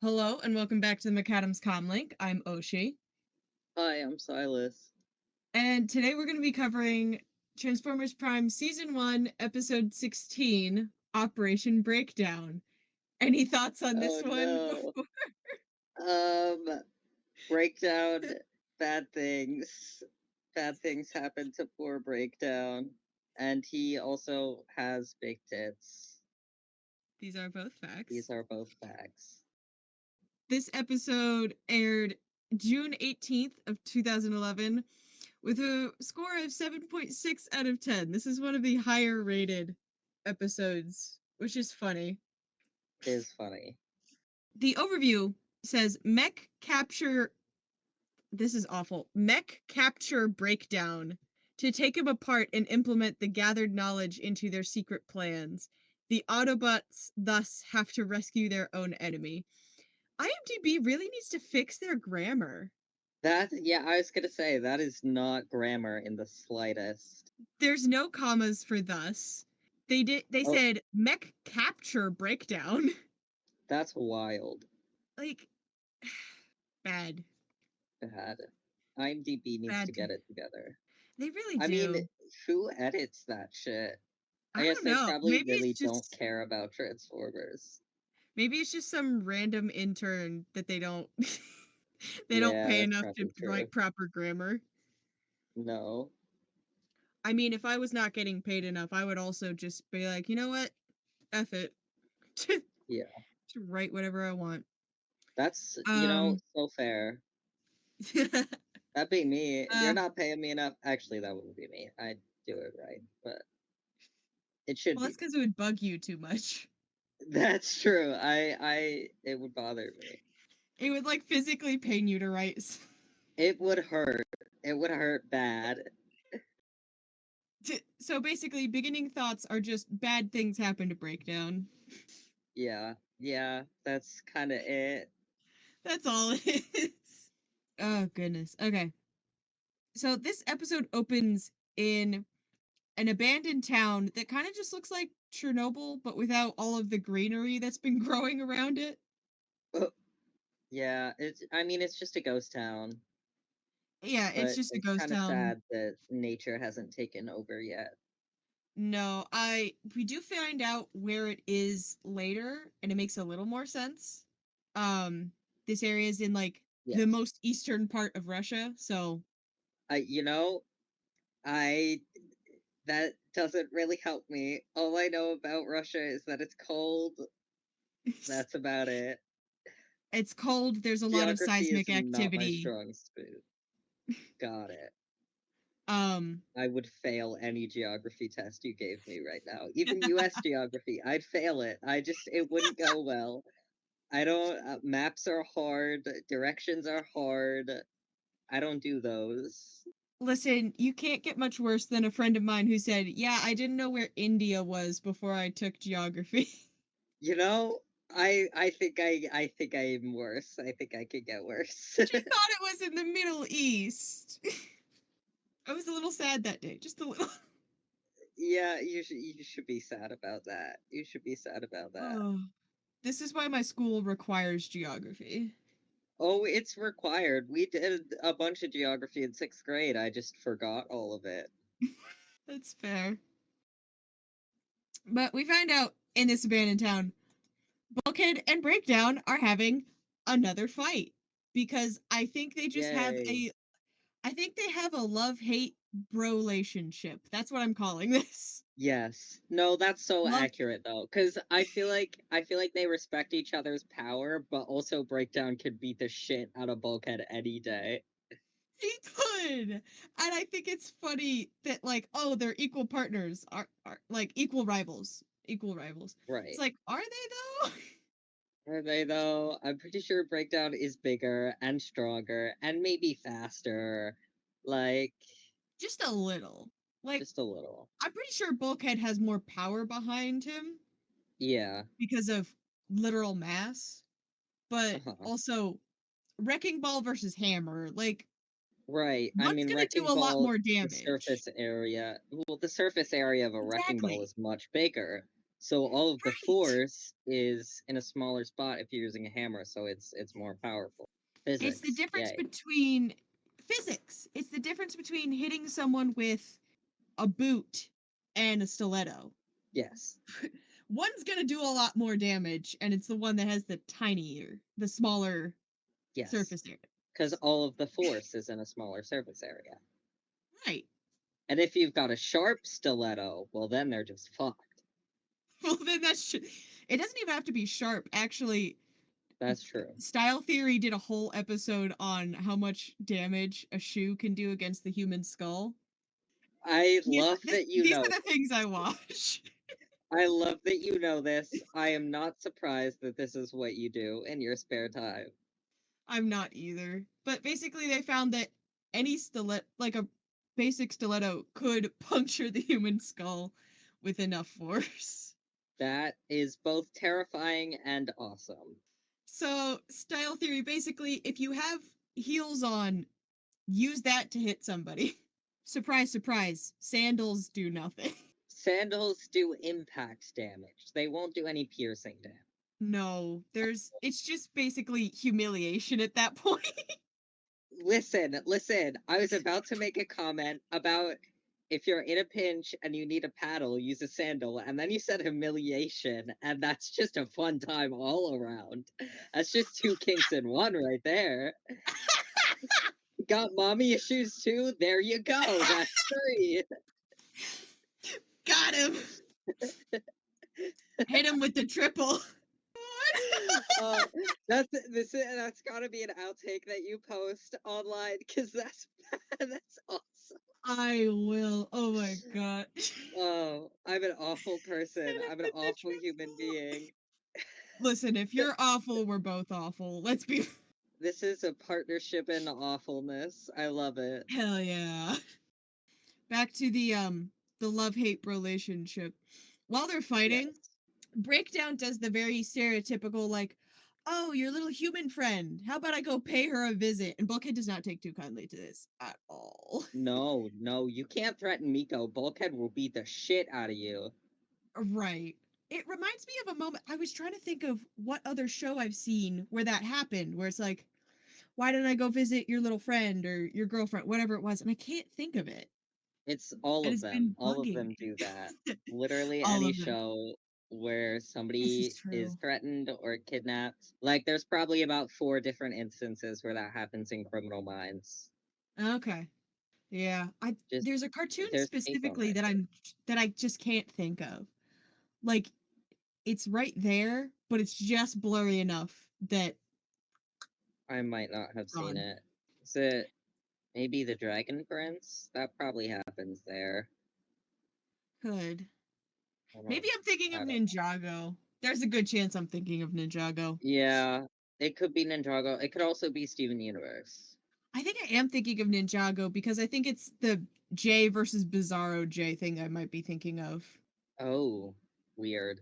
Hello and welcome back to the McAdams Comlink. I'm Oshi, Hi, I'm Silas. and today we're going to be covering Transformers Prime Season 1, Episode 16, Operation Breakdown. Any thoughts on this Oh one no. before? Um, Breakdown, bad things. Bad things happen to poor Breakdown. And he also has big tits. These are both These facts. are both facts. This episode aired June 18th of 2011 with a score of 7.6 out of 10. This is one of the higher rated episodes, which is funny. It is funny. The overview says mech capture. This is awful. Mech capture breakdown to take him apart and implement the gathered knowledge into their secret plans. The Autobots thus have to rescue their own enemy. IMDb really needs to fix their grammar. Yeah, I was gonna say, that is not grammar in the slightest. There's no commas for thus. They Oh, said mech capture breakdown. that's wild. Like bad. Bad. IMDb needs to Bad. get it together. They really I mean, do. who edits that shit? I I guess don't they know. probably really don't care about Transformers. Maybe it's just some random intern that they don't they don't Yeah, pay that's enough to probably true. write proper grammar. No. I mean, if I was not getting paid enough, I would also just be like, you know what? F it. Just Yeah. write whatever I want. That's, Um so fair. That'd be me. You're uh not paying me enough. Actually, that wouldn't be me. I'd do it right, but it should well, be that's me. because it would bug you too much. That's true. It would bother me. It would like physically pain you to write. It would hurt. It would hurt bad. So basically, beginning thoughts are just bad things happen to Breakdown. Yeah. Yeah, that's kind of it. That's all it is. Oh goodness. Okay. So this episode opens in an abandoned town that kind of just looks like Chernobyl, but without all of the greenery that's been growing around it. Oh, yeah, I mean, it's just a ghost town, Yeah, it's but just a it's ghost kind of town. sad that nature hasn't taken over yet. No, we do find out where it is later, and it makes a little more sense. Um, this area is in like the Yes. most eastern part of Russia, so I, you know, I that doesn't really help me. All I know about Russia is that it's cold. That's about it. it's cold. There's a lot of Geography is seismic not my activity. strong suit. Got it. Um, I would fail any geography test you gave me right now. Even US geography, I'd fail it. It wouldn't go well. I don't, maps are hard, directions are hard. I don't do those. listen, you can't get much worse than a friend of mine who said, "Yeah, I didn't know where India was before I took geography." You know, I think I am worse. I think I could get worse. She thought it was in the Middle East. I was a little sad that day, just a little. Yeah, you should be sad about that. You should be sad about that. Oh, this is why my school requires geography. Oh, it's required. We did a bunch of geography in 6th grade. I just forgot all of it. That's fair. But we find out in this abandoned town, Bulkhead and Breakdown are having another fight because Yay. I think they have a love-hate bro relationship. That's what I'm calling this. Yes. No, that's so Love accurate though, because I feel like they respect each other's power, but also Breakdown could beat the shit out of Bulkhead any day. he could. And I think it's funny that like, oh, they're equal partners, are like equal rivals. Equal rivals. It's Right. like, are they though? Are they though? I'm pretty sure Breakdown is bigger and stronger and maybe faster. Like, Just a little. Like, just a little. I'm pretty sure Bulkhead has more power behind him Yeah. because of literal mass, but Uh-huh. also Wrecking Ball versus Hammer, like Right. I one's mean, gonna do Wrecking a lot Ball, more the damage. surface area. Well, the surface area of a Wrecking Ball Exactly. is much bigger. So all of the Right. force is in a smaller spot if you're using a hammer, so it's more powerful. It's the Physics, difference yay. between physics. It's the difference between hitting someone with a boot and a stiletto. Yes. One's gonna do a lot more damage, and it's the one that has the smaller Yes. surface area. Because all of the force is in a smaller surface area. Right. And if you've got a sharp stiletto, well, then they're just fucked. Well, then it doesn't even have to be sharp. Actually, That's true. Style Theory did a whole episode on how much damage a shoe can do against the human skull. I love that you These know. are the things I watch. I love that you know this. I am not surprised that this is what you do in your spare time. I'm not either. But basically, they found that any stiletto, like a basic stiletto, could puncture the human skull with enough force. That is both terrifying and awesome. So, Style Theory basically, if you have heels on, use that to hit somebody. Surprise, surprise, sandals do nothing. Sandals do impact damage. They won't do any piercing damage. No, it's just basically humiliation at that point. Listen. I was about to make a comment about if you're in a pinch and you need a paddle, use a sandal, and then you said humiliation, and that's just a fun time all around. That's just two kinks in one right there. Got mommy issues too? There you go. That's three. Got him. Hit him with the triple. That's gotta be an outtake that you post online because that's awesome. I will. Oh my god. Oh, I'm an awful person. Hit him I'm an with the awful human triple. being. Listen, if you're awful, we're both awful. Let's be. This is a partnership in awfulness. I love it. Hell yeah. Back to the love-hate relationship. While they're fighting, Yes. Breakdown does the very stereotypical like, "Oh, your little human friend. How about I go pay her a visit?" And Bulkhead does not take too kindly to this at all. No, you can't threaten Miko. Bulkhead will beat the shit out of you. Right. It reminds me of a moment. I was trying to think of what other show I've seen where that happened, where it's like, "Why didn't I go visit your little friend or your girlfriend, whatever it was?" And I can't think of it. It's all It of has them. been All of bugging them me. do that. Literally All any of them. show where This is somebody is true. threatened or kidnapped. Like there's probably about 4 different instances where that happens in Criminal Minds. Okay. Yeah. I Just There's a cartoon there's tape on specifically record. that I just can't think of. Like it's right there, but it's just blurry enough that I might not have seen gone. it. Is it maybe the Dragon Prince? That probably happens there. Could. I don't Maybe I'm thinking of I don't Ninjago. There's a good chance I'm thinking of Ninjago. Yeah, it could be Ninjago. It could also be Steven Universe. I think I am thinking of Ninjago because I think it's the Jay versus Bizarro Jay thing I might be thinking of. Oh, weird.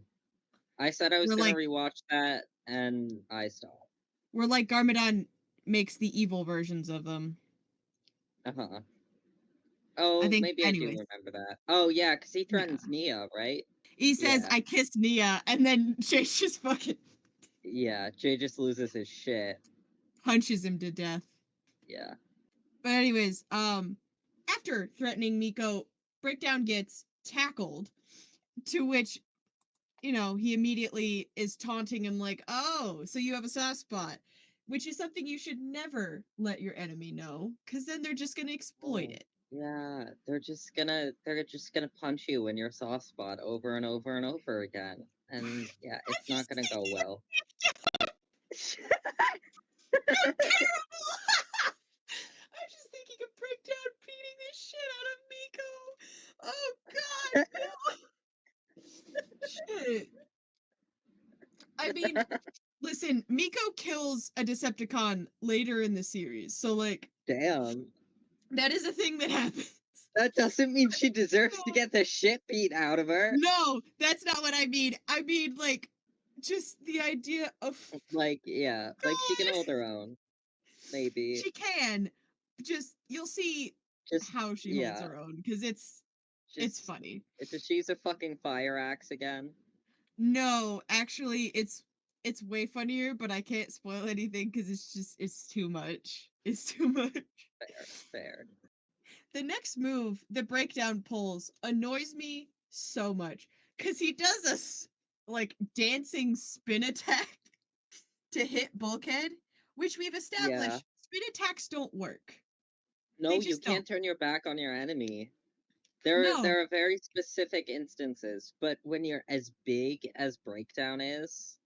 I said I was Where gonna like rewatch that and I stopped. Garmadon makes the evil versions of them. Uh-huh. I Oh, think maybe I do anyways. remember that. Oh yeah, because he Yeah. threatens Nia, right? He says, Yeah. "I kissed Nia," and then Jay's just fucking Yeah. Jay just loses his shit. punches him to death. Yeah. But anyways, after threatening Miko, Breakdown gets tackled, to which, he immediately is taunting him like, "Oh, so you have a soft spot," which is something you should never let your enemy know, because then they're just gonna exploit Oh. it. Yeah, they're just gonna punch you in your soft spot over and over and over again. And yeah, I'm it's not just gonna go thinking well. how terrible! I'm just thinking of Breakdown beating the shit out of Miko. Oh God, no! Shit. I mean, listen, Miko kills a Decepticon later in the series, so like Damn. that is a thing that happens. That doesn't mean she deserves to No, get the shit beat out of her. no, that's not what I mean. I mean like just the idea of Like, yeah, like she can God, hold her own. Maybe. she can. Just you'll see Just how she holds yeah. her own because it's Just funny. she's a fucking fire axe again. No, actually, it's way funnier, but I can't spoil anything because it's too much. It's too much. Fair. The next move, the breakdown pulls, annoys me so much because he does like dancing spin attack to hit Bulkhead, which we've Yeah. established spin attacks don't work. They No, you just don't. can't turn your back on your enemy. No, There are very specific instances, but when you're as big as Breakdown is,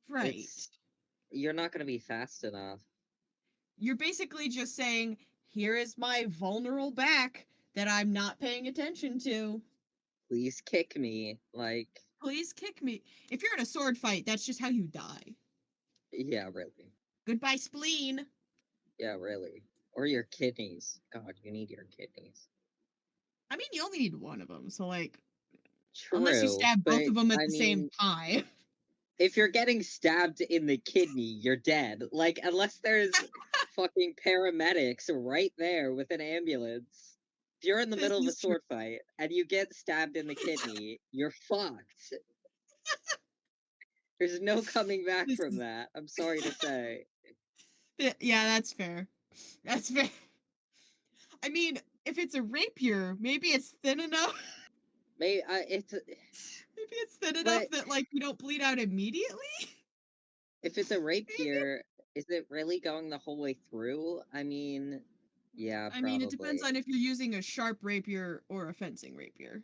right. it's you're not gonna be fast enough. You're basically just saying, here is my vulnerable back that I'm not paying attention to. Please kick me. Like, Please kick me. If you're in a sword fight, that's just how you die. yeah, really. Goodbye, spleen. Yeah, really. Or your kidneys. God, you need your kidneys. I mean, you only need one of them, so like, unless you True, stab both but of them at I the same mean, time. if you're getting stabbed in the kidney, you're dead. Like, unless there's fucking paramedics right there with an ambulance. If you're in the This middle of a is true. sword fight and you get stabbed in the kidney, you're fucked. There's no coming back This from is that. I'm sorry to say. yeah, that's fair. That's fair. I mean, if it's a rapier, maybe it's thin enough. Maybe it's Maybe it's thin enough but that like you don't bleed out immediately. if it's a Maybe. rapier, is it really going the whole way through? I mean, yeah, I mean, it depends probably. on if you're using a sharp rapier or a fencing rapier.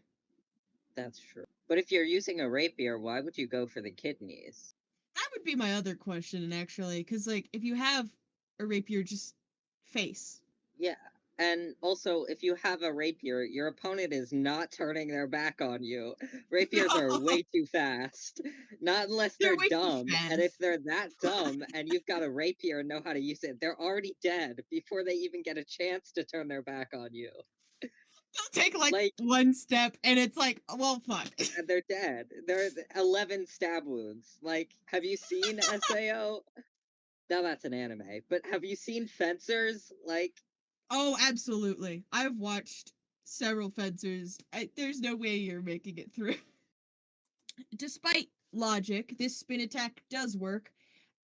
That's true. But if you're using a rapier, why would you go for the kidneys? That would be my other question, actually, because like if you have a rapier, just face. Yeah. And also, if you have a rapier, your opponent is not turning their back on you. Rapiers are No, way too fast. Not unless they're they're way too dumb. And if fast. they're that dumb and you've got a rapier and know how to use it, they're already dead before they even get a chance to turn their back on you. They'll take like Like, one step, and it's like, well, fuck. and they're dead. They're 11 stab wounds. Like, have you seen SAO? Now that's an anime, but have you seen Fencers? Like, Oh, absolutely. I've watched several fencers. There's no way you're making it through. Despite logic, this spin attack does work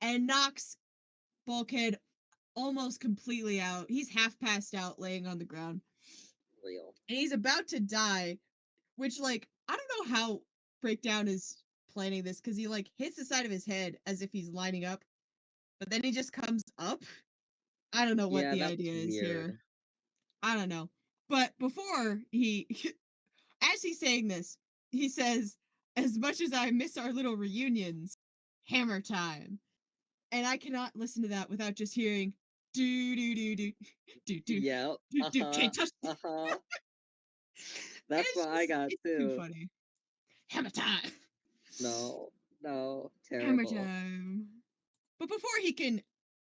and knocks Bulkhead almost completely out. He's half passed out, laying on the ground, real. and he's about to die. Which, like, I don't know how Breakdown is planning this because he like hits the side of his head as if he's lining up, but then he just comes up. I don't know what Yeah, the that was idea is here. weird. I don't know. But before he, as he's saying this, he says, "As much as I miss our little reunions, hammer time." And I cannot listen to that without just hearing do do do do do do Yep. do do. Uh-huh. Can't touch. Uh-huh. And That's what I got it's too too. funny. Hammer time. No. No. Hammer Terrible. time. But before he can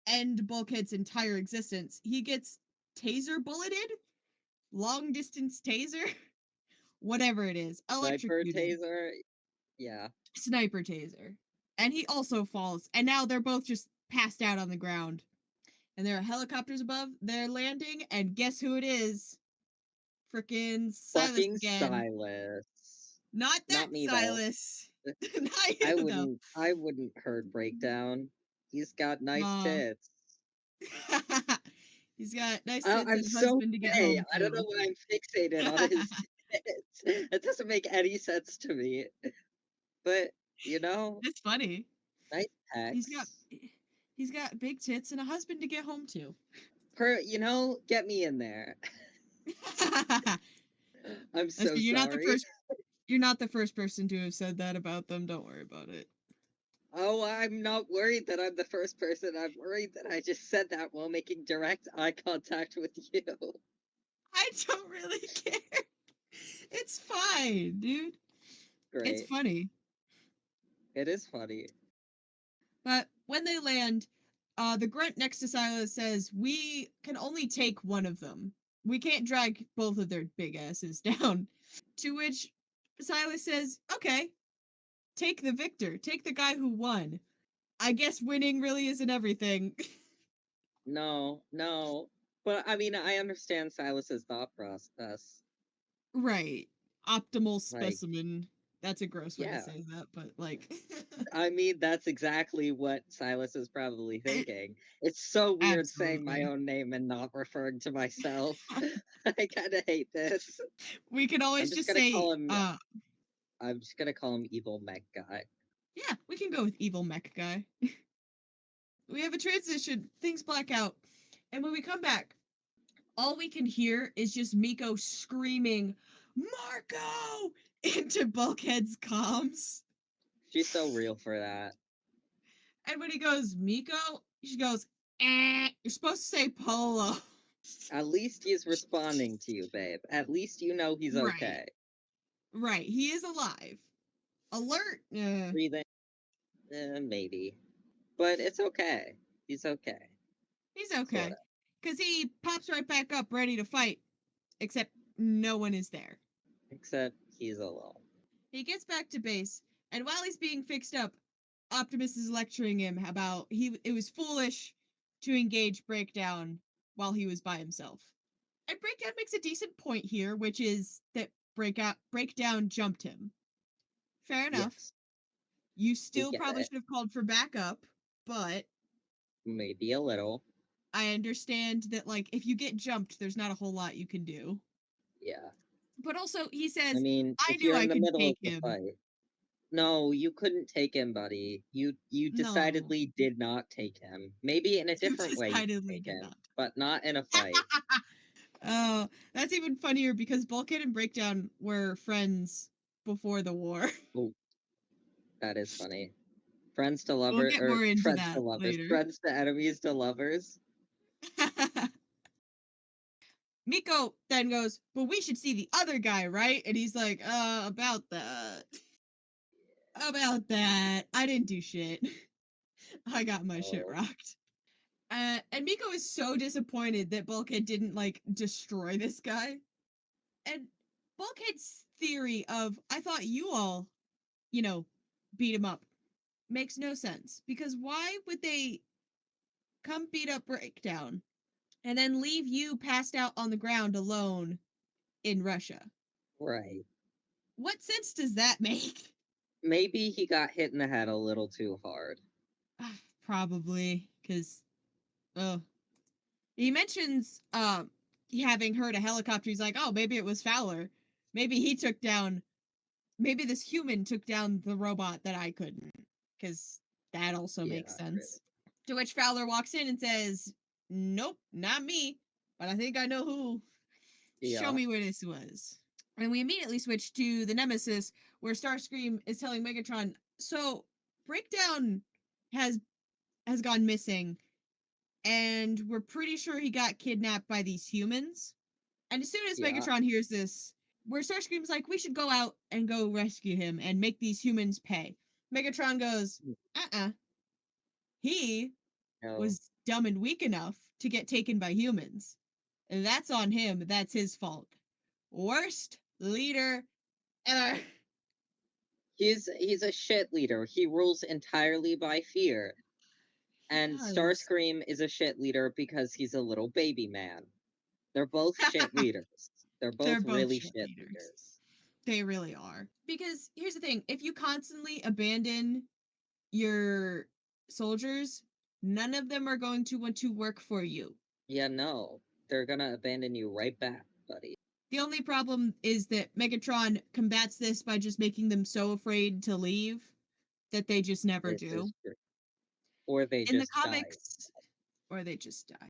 end Bulkhead's entire existence, he gets taser bulleted, long distance taser, whatever it is, Sniper electrocuted, taser. Yeah. sniper taser. And he also falls, and now they're both just passed out on the ground. And there are helicopters above, they're landing, and guess who it is? Frickin' Silas Fucking again. Silas. Not that Not me though. Silas. Not you, though. I wouldn't hurt Breakdown. He's got nice Uh, tits. he's got nice tits I'm and a so husband to get gay. home I don't know to. why I'm fixated on his tits. It doesn't make any sense to me. But, you know, It's funny. nice He's got pecs. he's got big tits and a husband to get home to. Get me in there. I'm so Listen, sorry. you're not the first person to have said that about them. Don't worry about it. Oh, I'm not worried that I'm the first person. I'm worried that I just said that while making direct eye contact with you. I don't really care. It's fine, dude. It's Great. funny. It is funny. But when they land, the grunt next to Silas says, "We can only take one of them. We can't drag both of their big asses down." To which Silas says, "Okay, take the victor. Take the guy who won. I guess winning really isn't everything." No, no. But I mean, I understand Silas's thought process. Right. Optimal Like, specimen. That's a gross way to Yeah. say that, but like I mean, that's exactly what Silas is probably it- thinking. It's so weird saying my absolutely. own name and not referring to myself. I kind of hate this. We can I'm always just just gonna say, call him. I'm just gonna call him Evil Mech Guy. yeah, we can go with evil mech guy. We have a transition, things black out, and when we come back, all we can hear is just Miko screaming, Marco! Into Bulkhead's comms. She's so real for that. And when he goes, Miko, she goes, you're supposed to say Polo. At least he's responding to you, babe. At least you know he's Right, okay. right. He is alive. Alert. Breathing, maybe, but it's okay. He's okay, He's sort okay. of. Because he pops right back up ready to fight, except no one is there. Except he's alone. He gets back to base, and while he's being fixed up, Optimus is lecturing him about it was foolish to engage Breakdown while he was by himself. And Breakdown makes a decent point here, which is that Breakdown jumped him. Fair enough. Yes, You we still get probably it. should have called for backup, but Maybe a little. I understand that like if you get jumped, there's not a whole lot you can do. Yeah. But also he I says, mean, I if knew you're I in the could middle of take the him. fight. No, you couldn't take him, buddy. You No. decidedly did not take him. Maybe in a You different way you could decidedly take did him, not. but not in a fight. Oh, that's even funnier because Bulkhead and Breakdown were friends before the war. Oh, that is funny. Friends to We'll lover get or more into friends to that lovers. later. Friends to enemies to lovers. Miko then goes, but we should see the other guy, right? And he's like, about that. About that. I didn't do shit. I got my shit Oh. rocked. And Miko is so disappointed that Bulkhead didn't, like, destroy this guy. And Bulkhead's theory of, I thought you all, beat him up, makes no sense. Because why would they come beat up Breakdown and then leave you passed out on the ground alone in Russia? Right. What sense does that make? Maybe he got hit in the head a little too hard. Probably, because, oh. He mentions having heard a helicopter. He's like, oh, maybe it was Fowler. Maybe he took down, maybe this human took down the robot that I couldn't. Because that also Yeah, makes really. sense. To which Fowler walks in and says, nope, not me. But I think I know who. Show Yeah. me where this was. And we immediately switch to the Nemesis, where Starscream is telling Megatron, so Breakdown has gone missing, and we're pretty sure he got kidnapped by these humans. And as soon as Yeah. Megatron hears this, where Starscream's like, we should go out and go rescue him and make these humans pay. Megatron goes, he No. was dumb and weak enough to get taken by humans. That's on him. That's his fault. Worst leader ever. He's a shit leader. He rules entirely by fear. And Yes. Starscream is a shit leader because he's a little baby man. They're both shit leaders. They're both They're both really shit shit leaders. leaders. They really are. Because here's the thing, if you constantly abandon your soldiers, none of them are going to want to work for you. Yeah, no. They're gonna abandon you right back, buddy. The only problem is that Megatron combats this by just making them so afraid to leave that they just never This do. is true. Or they In the just die. comics, or they just die.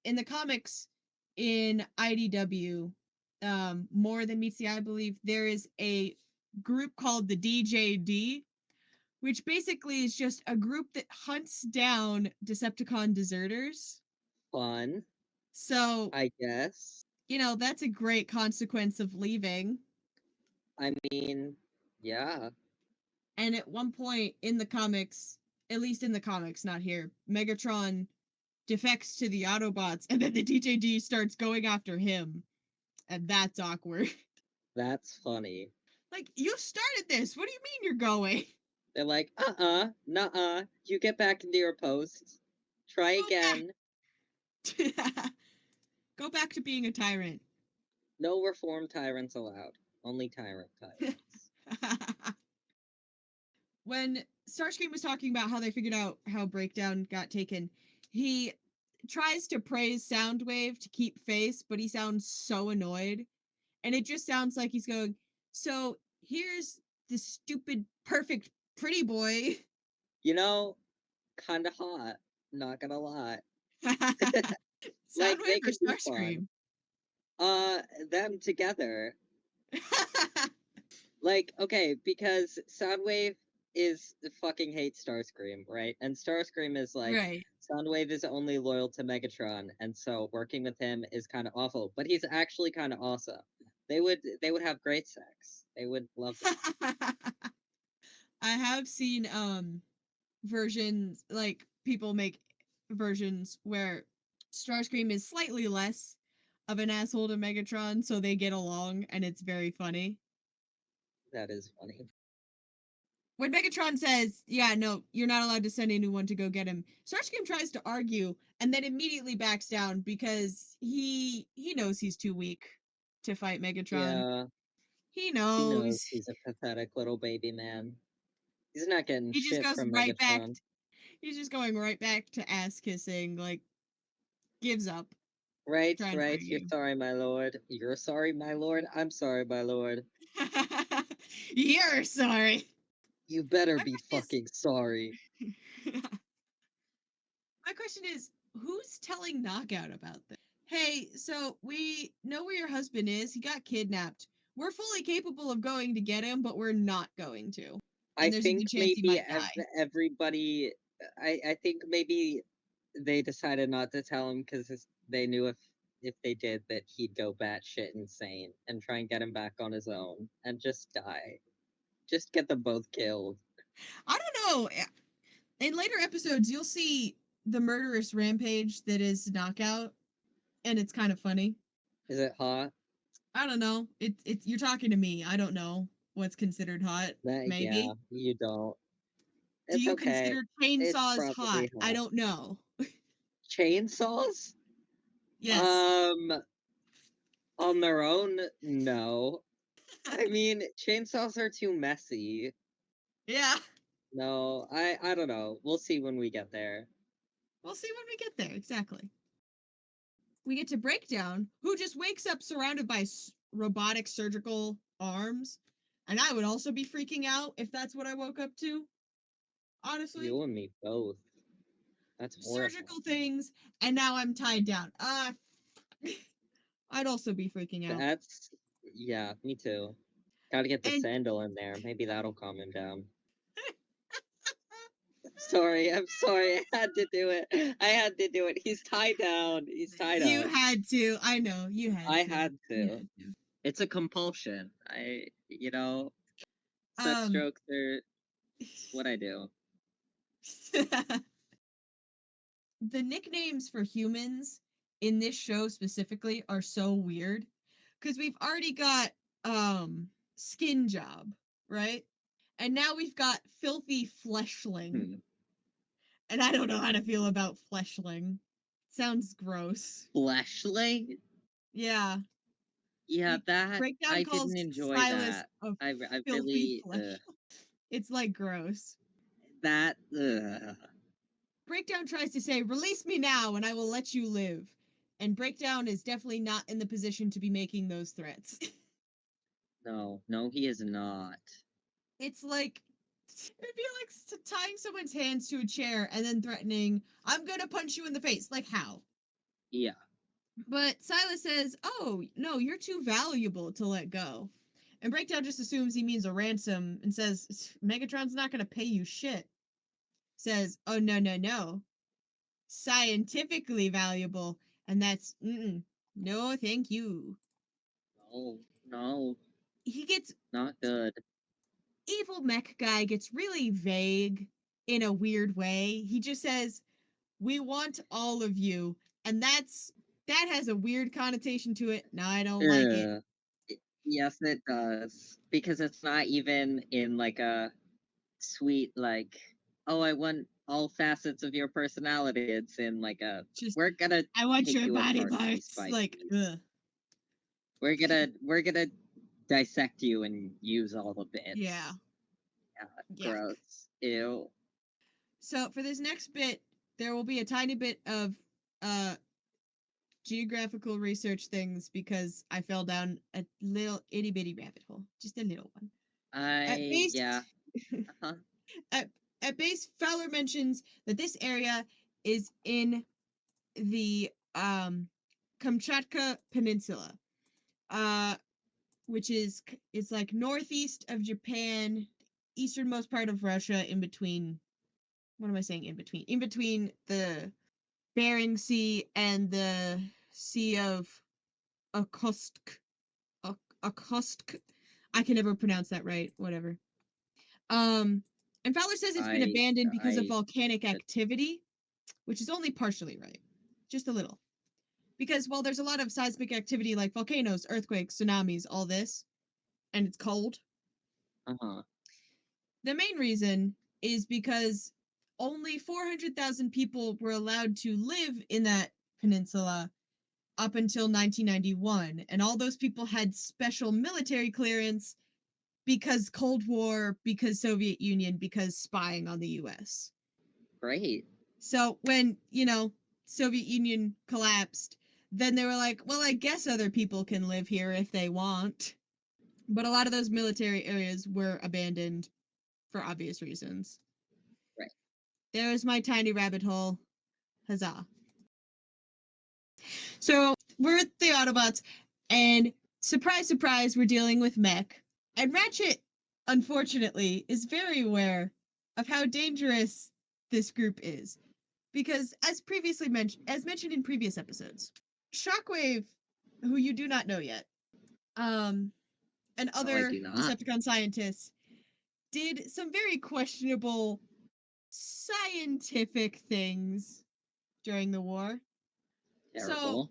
In the comics, in IDW, More Than Meets the Eye, I believe, there is a group called the DJD, which basically is just a group that hunts down Decepticon deserters. Fun, So, I guess. that's a great consequence of leaving. I mean, yeah. And at one point in the comics, at least in the comics, not here, Megatron defects to the Autobots, and then the DJD starts going after him. And that's awkward. That's funny. Like, you started this. What do you mean you're going? They're like, nuh-uh. You get back into your post. Try Go again. back. Go back to being a tyrant. No reform tyrants allowed. Only tyrant tyrants. When Starscream was talking about how they figured out how Breakdown got taken, he tries to praise Soundwave to keep face, but he sounds so annoyed. And it just sounds like he's going, so here's the stupid, perfect, pretty boy. You know, kind of hot. Not gonna lie. Like they Soundwave or could be fun. Starscream? Them together. Like, okay, because Soundwave is fucking hates Starscream, right? And Starscream is like, Right. Soundwave is only loyal to Megatron, and so working with him is kind of awful. But he's actually kind of awesome. They would have great sex. They would love it. I have seen versions, like people make versions where Starscream is slightly less of an asshole to Megatron, so they get along, and it's very funny. That is funny. When Megatron says, "Yeah, no, you're not allowed to send anyone to go get him," Starscream tries to argue and then immediately backs down because he knows he's too weak to fight Megatron. Yeah, He he knows knows. he's a pathetic little baby man. He's not getting He just shit goes from right back. Megatron. He's just going right back to ass kissing, like gives up Right, trying to right. You're argue. sorry, my lord. You're sorry, my lord. I'm sorry, my lord. You're sorry. You better My be question fucking sorry. is, my question is, who's telling Knockout about this? Hey, so we know where your husband is. He got kidnapped. We're fully capable of going to get him, but we're not going to. I And there's a think good chance he maybe might die. everybody. I think maybe they decided not to tell him because they knew if they did that he'd go batshit insane and try and get him back on his own and just die. Just get them both killed. I don't know. In later episodes, you'll see the murderous rampage that is Knockout, and it's kind of funny. Is it hot? I don't know. It's you're talking to me. I don't know what's considered hot. That yeah, Maybe. you don't. Do It's you okay. consider It's chainsaws hot? probably I hot. don't know. Chainsaws? Yes. Um, on their own, no. I mean, chainsaws are too messy. Yeah. No, I don't know. We'll see when we get there. We'll see when we get there. Exactly. We get to Breakdown, who just wakes up surrounded by robotic surgical arms. And I would also be freaking out if that's what I woke up to, honestly. You and me both. That's horrifying. Surgical things, and now I'm tied down. I'd also be freaking out. That's yeah, me too. Gotta get the And sandal in there. Maybe that'll calm him down. Sorry, I'm sorry. I had to do it. I had to do it. He's tied down. He's tied you up. had to. I know, you had I to. had You to. had to. It's a compulsion. Such Um, jokes are what I do. the nicknames for humans in this show specifically are so weird because we've already got skin job, right? And now we've got filthy fleshling. Hmm. And I don't know how to feel about fleshling. Sounds gross. Fleshling? Yeah. Yeah, that Breakdown I calls didn't enjoy Silas that. a I filthy really flesh. It's like gross. that ugh. Breakdown tries to say, "Release me now and I will let you live." And Breakdown is definitely not in the position to be making those threats. No, he is not. It's like it'd be like tying someone's hands to a chair and then threatening, "I'm gonna punch you in the face." Like how? Yeah. But Silas says, "Oh no, you're too valuable to let go." And Breakdown just assumes he means a ransom and says, "Megatron's not gonna pay you shit." Says, "Oh no, no, no, scientifically valuable," and that's no, thank you. No, He gets not good. evil mech guy gets really vague in a weird way. He just says, "We want all of you," and that has a weird connotation to it. No, I don't like it. Ugh. Yes, it does. Because it's not even in like a sweet like, oh, I want all facets of your personality. It's in like a Just we're I want take your you body apart parts. piece by Like, piece. ugh. We're gonna dissect you and use all the bits. Yeah. Yeah, Yuck. gross. Ew. So for this next bit, there will be a tiny bit of geographical research things because I fell down a little itty bitty rabbit hole, just a little one. At base, Yeah. Uh-huh. at base, Fowler mentions that this area is in the Kamchatka Peninsula, which is it's like northeast of Japan, easternmost part of Russia, in between. What am I saying? In between? In between the Bering Sea and the Sea of Okhotsk. Okhotsk. I can never pronounce that right. Whatever. And Fowler says it's been abandoned because of volcanic activity, which is only partially right, just a little. Because while there's a lot of seismic activity like volcanoes, earthquakes, tsunamis, all this, and it's cold, the main reason is because only 400,000 people were allowed to live in that peninsula up until 1991, and all those people had special military clearance because Cold War, because Soviet Union, because spying on the US. Great. So when, Soviet Union collapsed, then they were like, well, I guess other people can live here if they want. But a lot of those military areas were abandoned for obvious reasons. Right. There's my tiny rabbit hole. Huzzah. So we're at the Autobots, and surprise, surprise, we're dealing with Mech. And Ratchet, unfortunately, is very aware of how dangerous this group is. Because as mentioned in previous episodes, Shockwave, who you do not know yet, and other Decepticon scientists did some very questionable scientific things during the war. Terrible. So,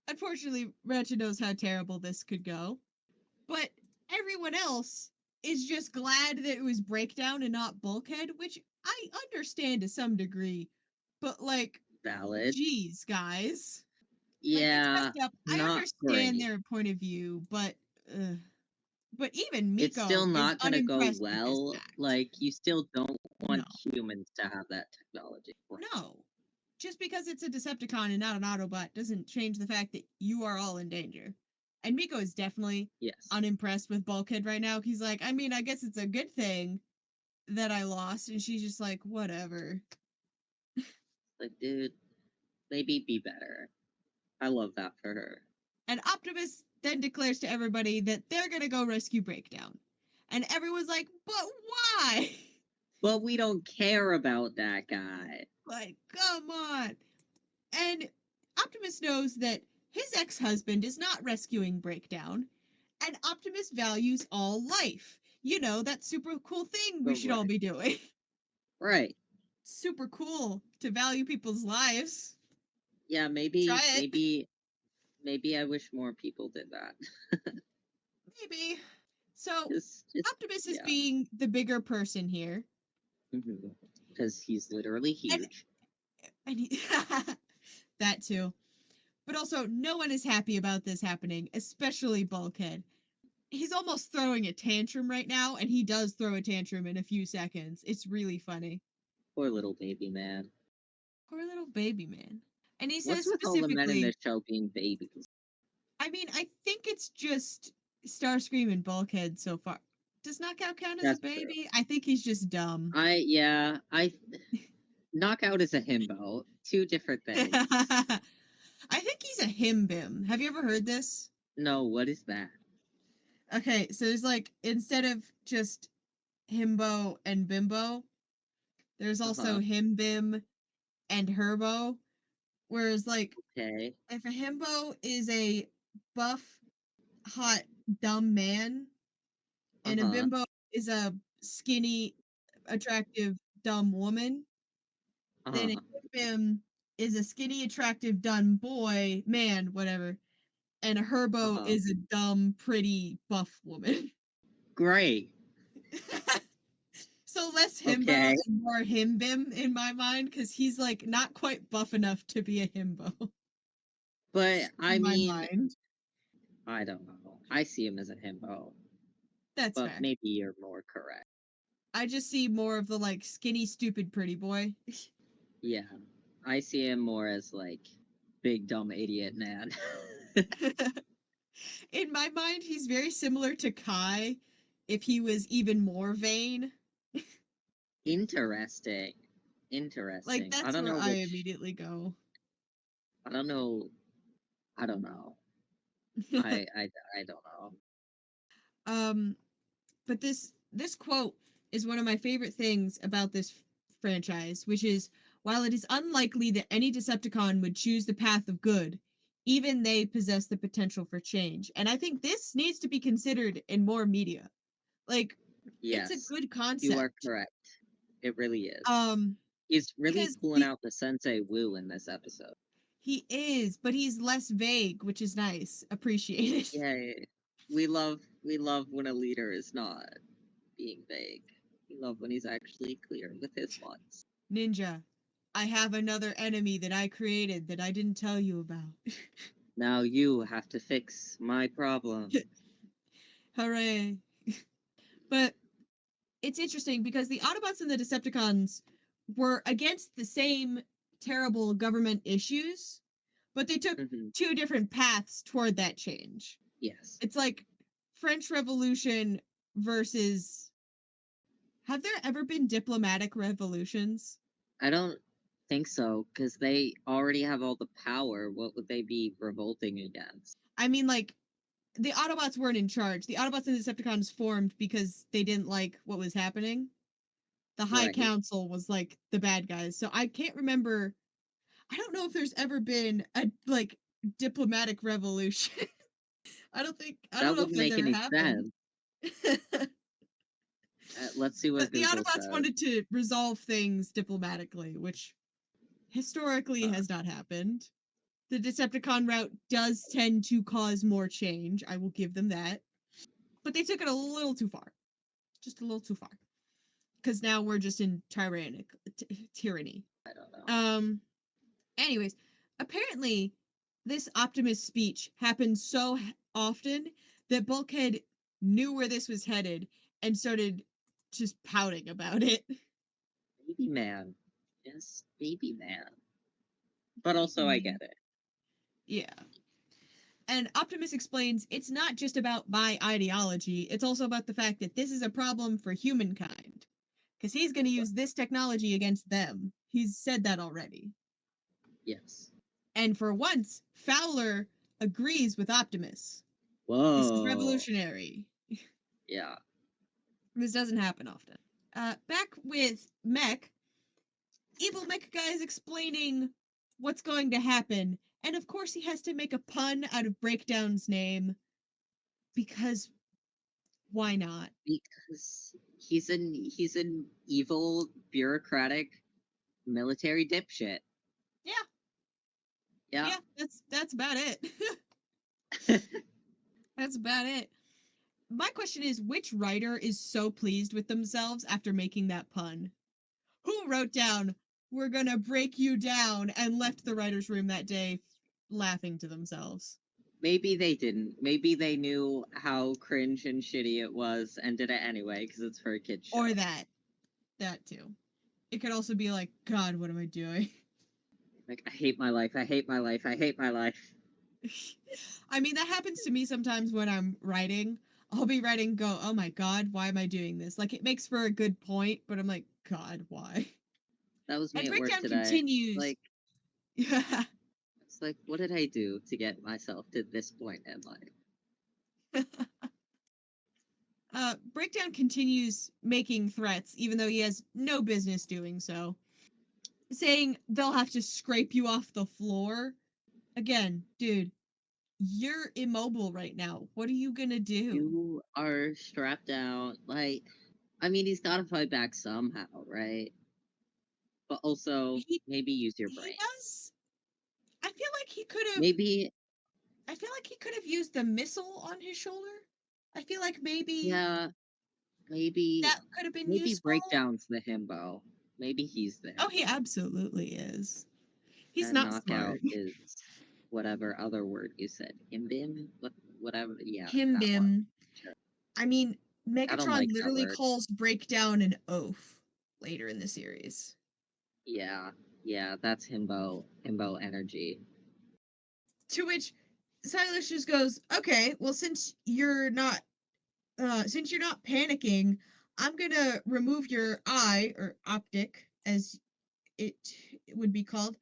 unfortunately, Ratchet knows how terrible this could go. But everyone else is just glad that it was Breakdown and not Bulkhead, which I understand to some degree. But, valid. Geez, guys. Yeah, it's messed up. I understand their point of view, but even Miko it's still not going to go well. You still don't want humans to have that technology. No. Just because it's a Decepticon and not an Autobot doesn't change the fact that you are all in danger. And Miko is definitely unimpressed with Bulkhead right now. He's like, I mean, I guess it's a good thing that I lost. And she's just like, whatever. Dude, maybe be better. I love that for her. And Optimus then declares to everybody that they're going to go rescue Breakdown. And everyone's like, but why? But we don't care about that guy. Come on. And Optimus knows that his ex-husband is not rescuing Breakdown, and Optimus values all life. That super cool thing we should all be doing. Right. Super cool to value people's lives. Yeah, maybe I wish more people did that. Maybe. So Optimus is being the bigger person here. Because he's literally huge. And that too. But also, no one is happy about this happening, especially Bulkhead. He's almost throwing a tantrum right now, and he does throw a tantrum in a few seconds. It's really funny. Poor little baby man. Poor little baby man. And he says What's with all the men in this show being babies? I mean, I think it's just Starscream and Bulkhead so far. Does Knockout count as a baby? True. I think he's just dumb. Knockout is a himbo. Two different things. I think he's a himbim. Have you ever heard this? No, what is that? Okay, so there's instead of just himbo and bimbo, there's also himbim and herbo. Whereas if a himbo is a buff, hot, dumb man, and a bimbo is a skinny, attractive, dumb woman, then a himbim is a skinny, attractive, dumb boy, man, whatever, and a herbo is a dumb, pretty, buff woman. Great. So less himbo and more himbim in my mind, because he's not quite buff enough to be a himbo. But I mean, I don't know. I see him as a himbo, That's but fair. maybe you're more correct. I just see more of the like skinny, stupid, pretty boy. Yeah, I see him more as like big dumb idiot man. In my mind, he's very similar to Kai if he was even more vain. Interesting. Like Interesting. I that's don't where know I which. immediately go. I don't know. I don't know. I don't know. um but this quote is one of my favorite things about this franchise, which is while it is unlikely that any Decepticon would choose the path of good, even they possess the potential for change. And I think this needs to be considered in more media. Like it's a Yes, good you are concept. correct. It really is. Um He's really because pulling the out the Sensei Wu in this episode. he is, but he's less vague, which is nice. Appreciated. Yay. We love when a leader is not being vague. We love when he's actually clear with his wants. Ninja, I have another enemy that I created that I didn't tell you about. Now you have to fix my problem. Hooray. But it's interesting because the Autobots and the Decepticons were against the same terrible government issues, but they took Hmm. two different paths toward that change. Yes. It's like French Revolution versus. Have there ever been diplomatic revolutions? I don't think so, because they already have all the power. What would they be revolting against? I mean, like, the Autobots weren't in charge. The Autobots and the Decepticons formed because they didn't like what was happening. The High Right. Council was like the bad guys. So I can't remember. I don't know if there's ever been a like diplomatic revolution. I don't That know if wouldn't that's make ever any happened. sense. Let's see what But the Google Autobots says. wanted to resolve things diplomatically, which historically Uh, has not happened. The Decepticon route does tend to cause more change. I will give them that. But they took it a little too far. Just a little too far. Because now we're just in tyranny. I don't know. Anyways, apparently this Optimus speech happened so often that Bulkhead knew where this was headed and started just pouting about it. Baby man. Yes, baby man. But also, I Mhm. get it. Yeah. And Optimus explains it's not just about my ideology, it's also about the fact that this is a problem for humankind. Because he's going to use this technology against them. He's said that already. Yes. And for once, Fowler agrees with Optimus. This is Whoa. revolutionary. Yeah. This doesn't happen often. Back with Mech, Evil Mech Guy is explaining what's going to happen. And of course, he has to make a pun out of Breakdown's name because why not? Because he's an evil bureaucratic military dipshit. Yeah, Yeah. yeah, that's about it. That's about it. My question is which writer is so pleased with themselves after making that pun? Who wrote down, "We're gonna break you down," and left the writer's room that day laughing to themselves? Maybe they didn't. Maybe they knew how cringe and shitty it was and did it anyway because it's for a kid's show. Or that too. It could also be like, God, what am I doing? Like, I hate my life. I hate my life. I hate my life. I mean, that happens to me sometimes when I'm writing. I'll be writing, go, oh my God, why am I doing this? Like, it makes for a good point, but I'm like, God, why? That was me And at work Breakdown today. continues. Like, it's like, what did I do to get myself to this point in life? Breakdown continues making threats, even though he has no business doing so, saying they'll have to scrape you off the floor. Again, dude, you're immobile right now. What are you gonna do? You are strapped out. Like, I mean, he's got to fight back somehow, right? But also, He maybe use your he brain. does. I feel like he could have. Maybe, I feel like he could have used the missile on his shoulder. I feel like maybe yeah, maybe, that could have been maybe useful. Breakdown's the himbo. Maybe he's the Oh, he himbo. absolutely is. He's And not Knockout smart. is whatever other word you said. Himbim? Whatever. Yeah, that one. Himbim. Sure. I mean, I don't Megatron like that literally word. calls Breakdown an oaf later in the series. Yeah, yeah, that's himbo energy. To which Silas just goes, "Okay, well, since you're not panicking, I'm gonna remove your eye or optic, as it would be called,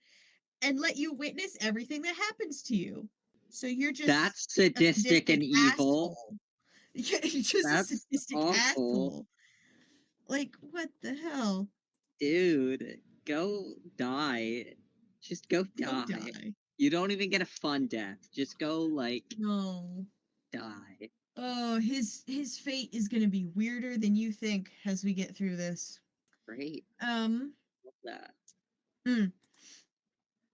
and let you witness everything that happens to you. So you're just That's a sadistic sadistic and evil. asshole. Yeah, you're just a That's sadistic awful. asshole. Like, what the hell? Dude, go die. Just go Go die. die. You don't even get a fun death. Just go, No. die. Oh, his fate is gonna be weirder than you think as we get through this. Great. Um. Love that. mm.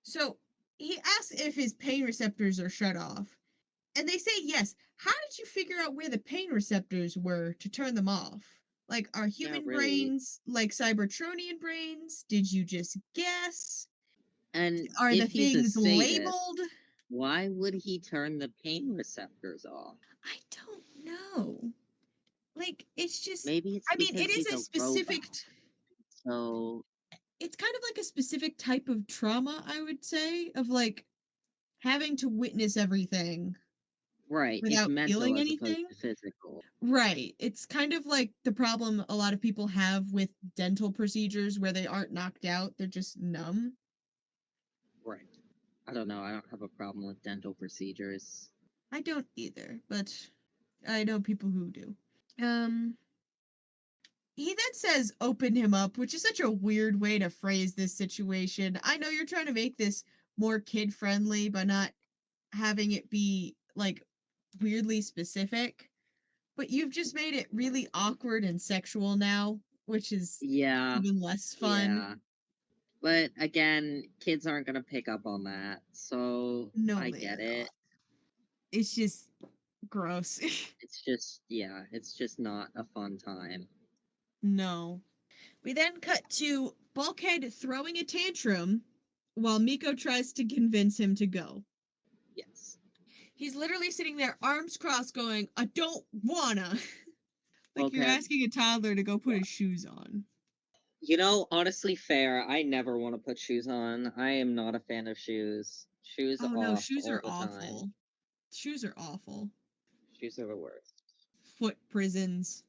So he asks if his pain receptors are shut off, and they say yes. How did you figure out where the pain receptors were to turn them off? Like, are Yeah, human really. brains like Cybertronian brains? Did you just guess? And Are the if he's a things sadist, labeled? why would he turn the pain receptors off? I don't know. Like, it's just, Maybe it's I mean, it because is he's a a specific, robot. So, it's kind of like a specific type of trauma, I would say, of like having to witness everything right, it's without mental feeling as opposed anything. to physical. Right. It's kind of like the problem a lot of people have with dental procedures where they aren't knocked out, they're just numb. Right. I don't know. I don't have a problem with dental procedures. I don't either, but I know people who do. Um he then says open him up, which is such a weird way to phrase this situation. I know you're trying to make this more kid friendly by not having it be like weirdly specific, but you've just made it really awkward and sexual now, which is Yeah, even less fun. yeah. But again, kids aren't going to pick up on that. So No, I they get are not. it. It's just gross. It's just, yeah, it's just not a fun time. No. We then cut to Bulkhead throwing a tantrum while Miko tries to convince him to go. Yes. He's literally sitting there, arms crossed, going, "I don't wanna." Like you're Okay. asking a toddler to go put his shoes on. Honestly, fair. I never want to put shoes on. I am not a fan of shoes. Shoes Oh no, off shoes all are the time. awful. Shoes are awful. Shoes are the worst. Foot prisons.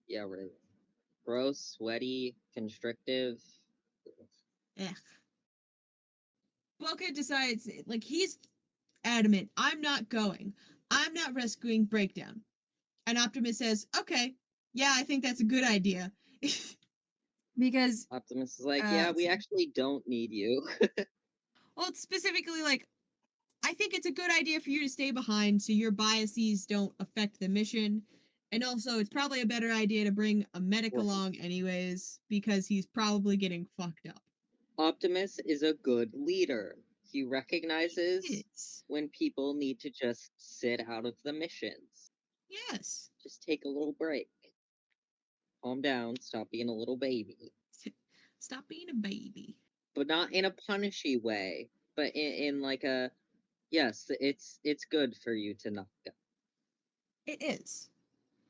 Yeah, really. Gross, sweaty, constrictive. Ugh. Bulkhead decides, like, he's adamant, I'm not going. I'm not rescuing Breakdown. And Optimus says, okay, yeah, I think that's a good idea. Because, Optimus is like, yeah, uh, we actually don't need you. well, it's specifically like, I think it's a good idea for you to stay behind so your biases don't affect the mission. And also, it's probably a better idea to bring a medic Right. along, anyways, because he's probably getting fucked up. Optimus is a good leader. He recognizes Yes. when people need to just sit out of the missions. Yes. Just take a little break. Calm down, stop being a little baby. Stop being a baby. But not in a punishy way, but in like a yes, it's good for you to not go. It is.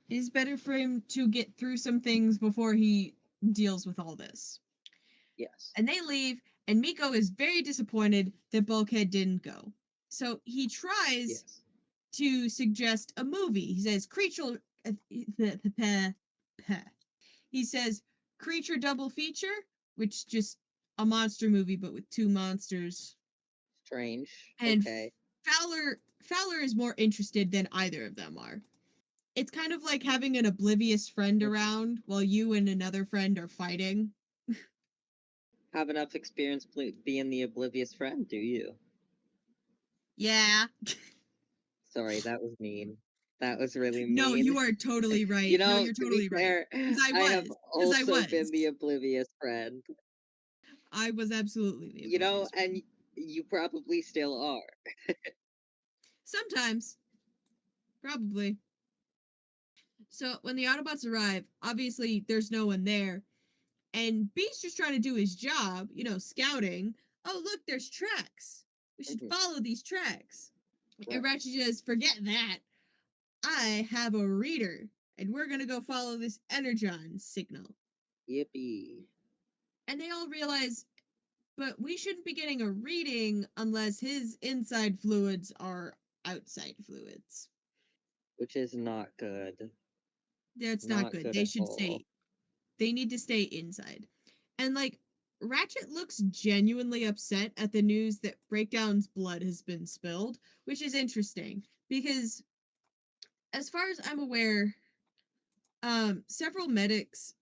It is better for him to get through some things before he deals with all this. Yes. And they leave, and Miko is very disappointed that Bulkhead didn't go. So he tries Yes. to suggest a movie. He says, he says, creature double feature, which just a monster movie, but with two monsters. Strange. And Okay. Fowler is more interested than either of them are. It's kind of like having an oblivious friend around while you and another friend are fighting. Have enough experience being the oblivious friend, do you? Yeah. Sorry, that was mean. That was really No, mean. you are totally right. No, you're To be totally right. fair, Because I I have was. Because I also been was. the oblivious friend. I was absolutely the oblivious And friend. you probably still are. Sometimes. Probably. So when the Autobots arrive, obviously there's no one there. And Beast's just trying to do his job, scouting. Oh, look, there's tracks. We should Mhm. follow these tracks. And Right. Ratchet says, forget that. I have a reader, and we're gonna go follow this Energon signal. Yippee. And they all realize, but we shouldn't be getting a reading unless his inside fluids are outside fluids. Which is not good. That's not Not good. good They at should all. stay. They need to stay inside. And like Ratchet looks genuinely upset at the news that Breakdown's blood has been spilled, which is interesting because as far as I'm aware, several medics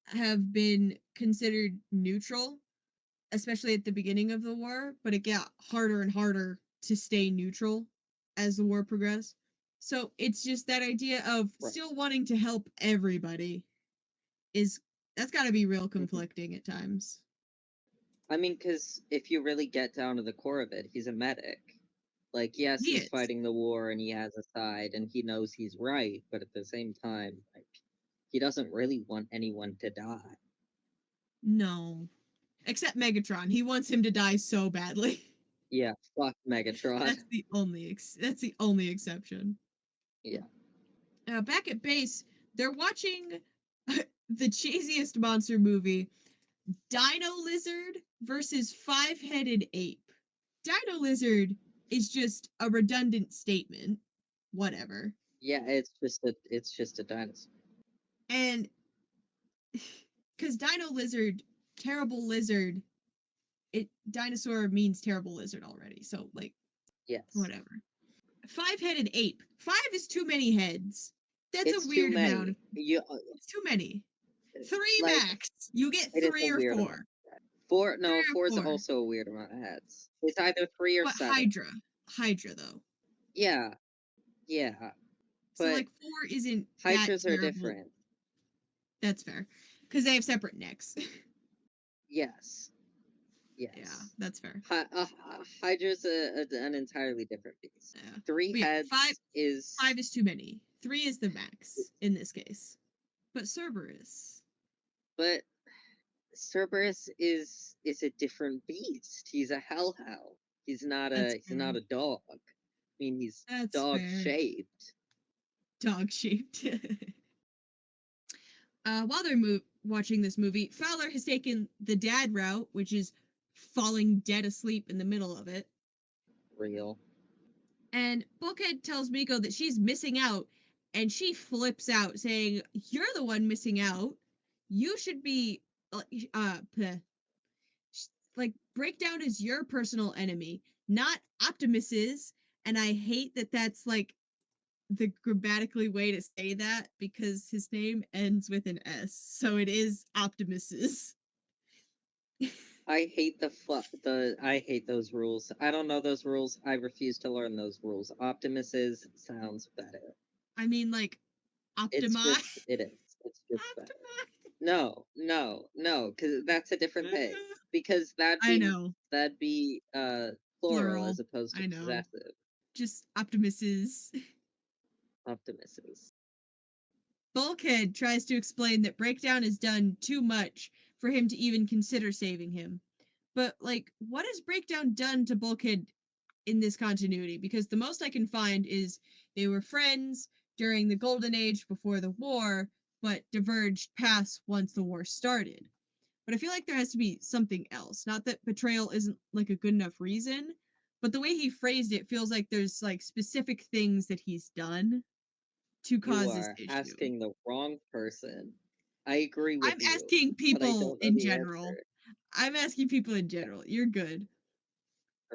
have been considered neutral, especially at the beginning of the war, but it got harder and harder to stay neutral as the war progressed. So it's just that idea of Right. still wanting to help everybody is that's got to be real Mhm. conflicting at times. I mean, because if you really get down to the core of it, he's a medic. Like, yes, He he's is. fighting the war and he has a side and he knows he's right, but at the same time, like, he doesn't really want anyone to die. No. Except Megatron. He wants him to die so badly. Yeah, fuck Megatron. That's the only exception. Yeah. Back at base, they're watching the cheesiest monster movie, Dino Lizard versus Five-Headed Ape. Dino Lizard is just a redundant statement. Whatever. Yeah, it's just a dinosaur. And because Dino Lizard, terrible lizard, it dinosaur means terrible lizard already. So like Yes. whatever. Five-headed ape. Five is too many heads. That's It's a too weird amount. many. You It's too many. Three like max. You get it is a three or weird amount. four. No, Three or four is four. also a weird amount of heads. It's either 3 or But 7. Hydra though. Yeah, yeah. So But like four isn't that hydras are terrible. different. That's fair. Because they have separate necks. Yes. Yes. Yeah, that's fair. Hydra's an entirely different beast. Yeah. 3 But yeah, heads is five is too many. Three is the max in this case. But Cerberus. but Cerberus is a different beast. He's a hellhound. He's not That's a dog. I mean, he's That's dog fair. shaped. Dog shaped. While they're watching this movie, Fowler has taken the dad route, which is falling dead asleep in the middle of it. Real. And Bulkhead tells Miko that she's missing out, and she flips out, saying, "You're the one missing out. You should be like Breakdown is your personal enemy, not Optimus's." And I hate that that's like the grammatically way to say that because his name ends with an S, so it is Optimus's. I hate I hate those rules. I don't know those rules. I refuse to learn those rules. Optimus's sounds better. I mean, like Optimi. It is. It's just better. Optimi. No, because that's a different thing. Because I know. that'd be plural Plural. as opposed to I know. possessive. Just Optimus's. Optimus's. Bulkhead tries to explain that Breakdown has done too much for him to even consider saving him. But, like, what has Breakdown done to Bulkhead in this continuity? Because the most I can find is they were friends during the Golden Age before the war, but diverged past once the war started. But I feel like there has to be something else. Not that betrayal isn't like a good enough reason, but the way he phrased it feels like there's like specific things that he's done to You cause this are issue. asking the wrong person. I agree with I'm you, asking but I people don't know in the general. answer. I'm asking people in general. You're good.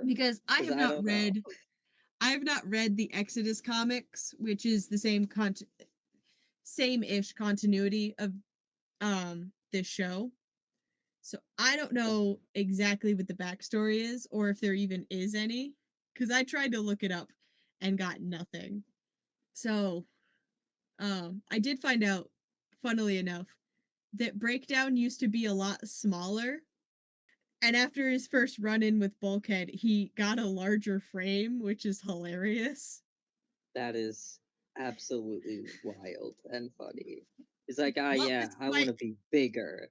Because Because I don't know. I have not read the Exodus comics, which is the same-ish continuity of this show. So I don't know exactly what the backstory is or if there even is any cuz I tried to look it up and got nothing. So I did find out funnily enough that Breakdown used to be a lot smaller. And after his first run in with Bulkhead, he got a larger frame, which is hilarious. That is absolutely wild and funny. He's like, Well, yeah, this is I my want to be bigger.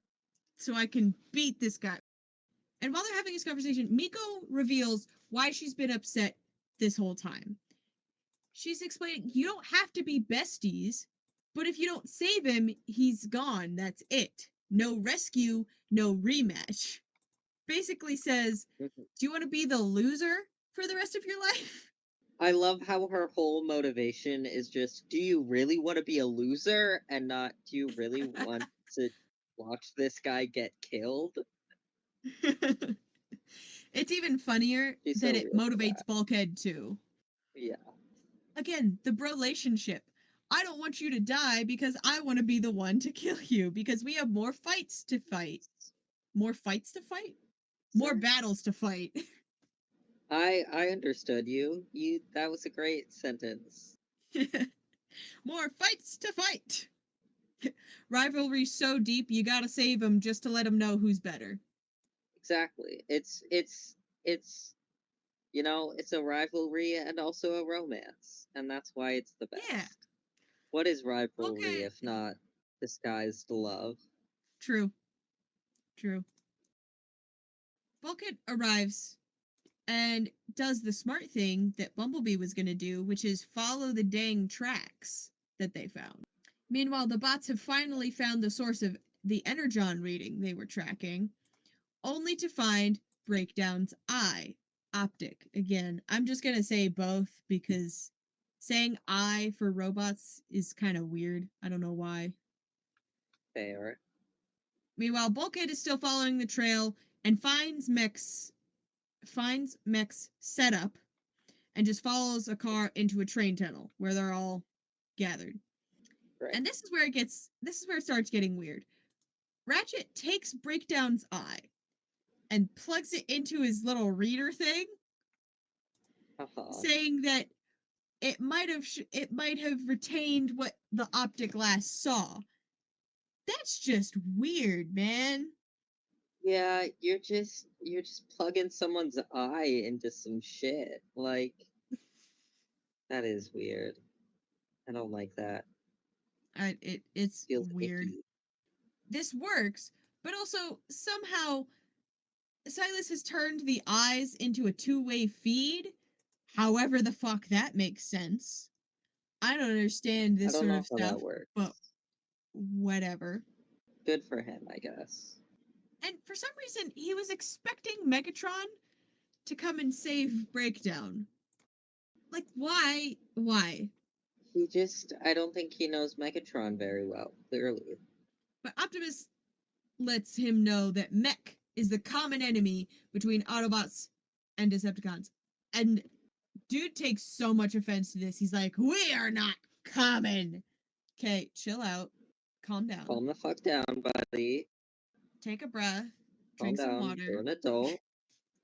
so I can beat this guy. And while they're having this conversation, Miko reveals why she's been upset this whole time. She's explaining you don't have to be besties, but if you don't save him, he's gone. That's it. No rescue, no rematch. Basically says, Mhm. do you want to be the loser for the rest of your life? I love how her whole motivation is just, do you really want to be a loser and not, do you really want to watch this guy get killed? It's even funnier She's that so it real for motivates that. Bulkhead too. Yeah. Again, the relationship. I don't want you to die because I want to be the one to kill you because we have more fights to fight. More fights to fight? More Sir? battles to fight. I understood you. That was a great sentence. More fights to fight. Rivalry so deep you gotta save him just to let him know who's better. Exactly. It's it's a rivalry and also a romance, and that's why it's the Yeah. best. What is rivalry Okay. if not disguised love? True. True. Bulkhead arrives and does the smart thing that Bumblebee was going to do, which is follow the dang tracks that they found. Meanwhile, the bots have finally found the source of the Energon reading they were tracking, only to find Breakdown's eye. Optic. Again, I'm just going to say both because saying eye for robots is kind of weird. I don't know why. Fair. Meanwhile, Bulkhead is still following the trail and finds Mech's setup and just follows a car into a train tunnel where they're all gathered. Right. And this is where it starts getting weird. Ratchet takes Breakdown's eye and plugs it into his little reader thing, Uh-huh. saying that it might have retained what the optic glass saw. That's just weird, man. Yeah, you're just plugging someone's eye into some shit. Like, that is weird. I don't like that. It's Feels weird. icky. This works, but also somehow Silas has turned the eyes into a two-way feed. However the fuck that makes sense. I don't understand I this don't sort know of how stuff, that works. but whatever. Good for him, I guess. And for some reason, he was expecting Megatron to come and save Breakdown. Like, why? Why? I don't think he knows Megatron very well, clearly. But Optimus lets him know that Mech is the common enemy between Autobots and Decepticons. And dude takes so much offense to this. He's like, we are not common. Okay, chill out. Calm down. Calm the fuck down, buddy. Take a breath. Calm Drink some down. You're water. an adult.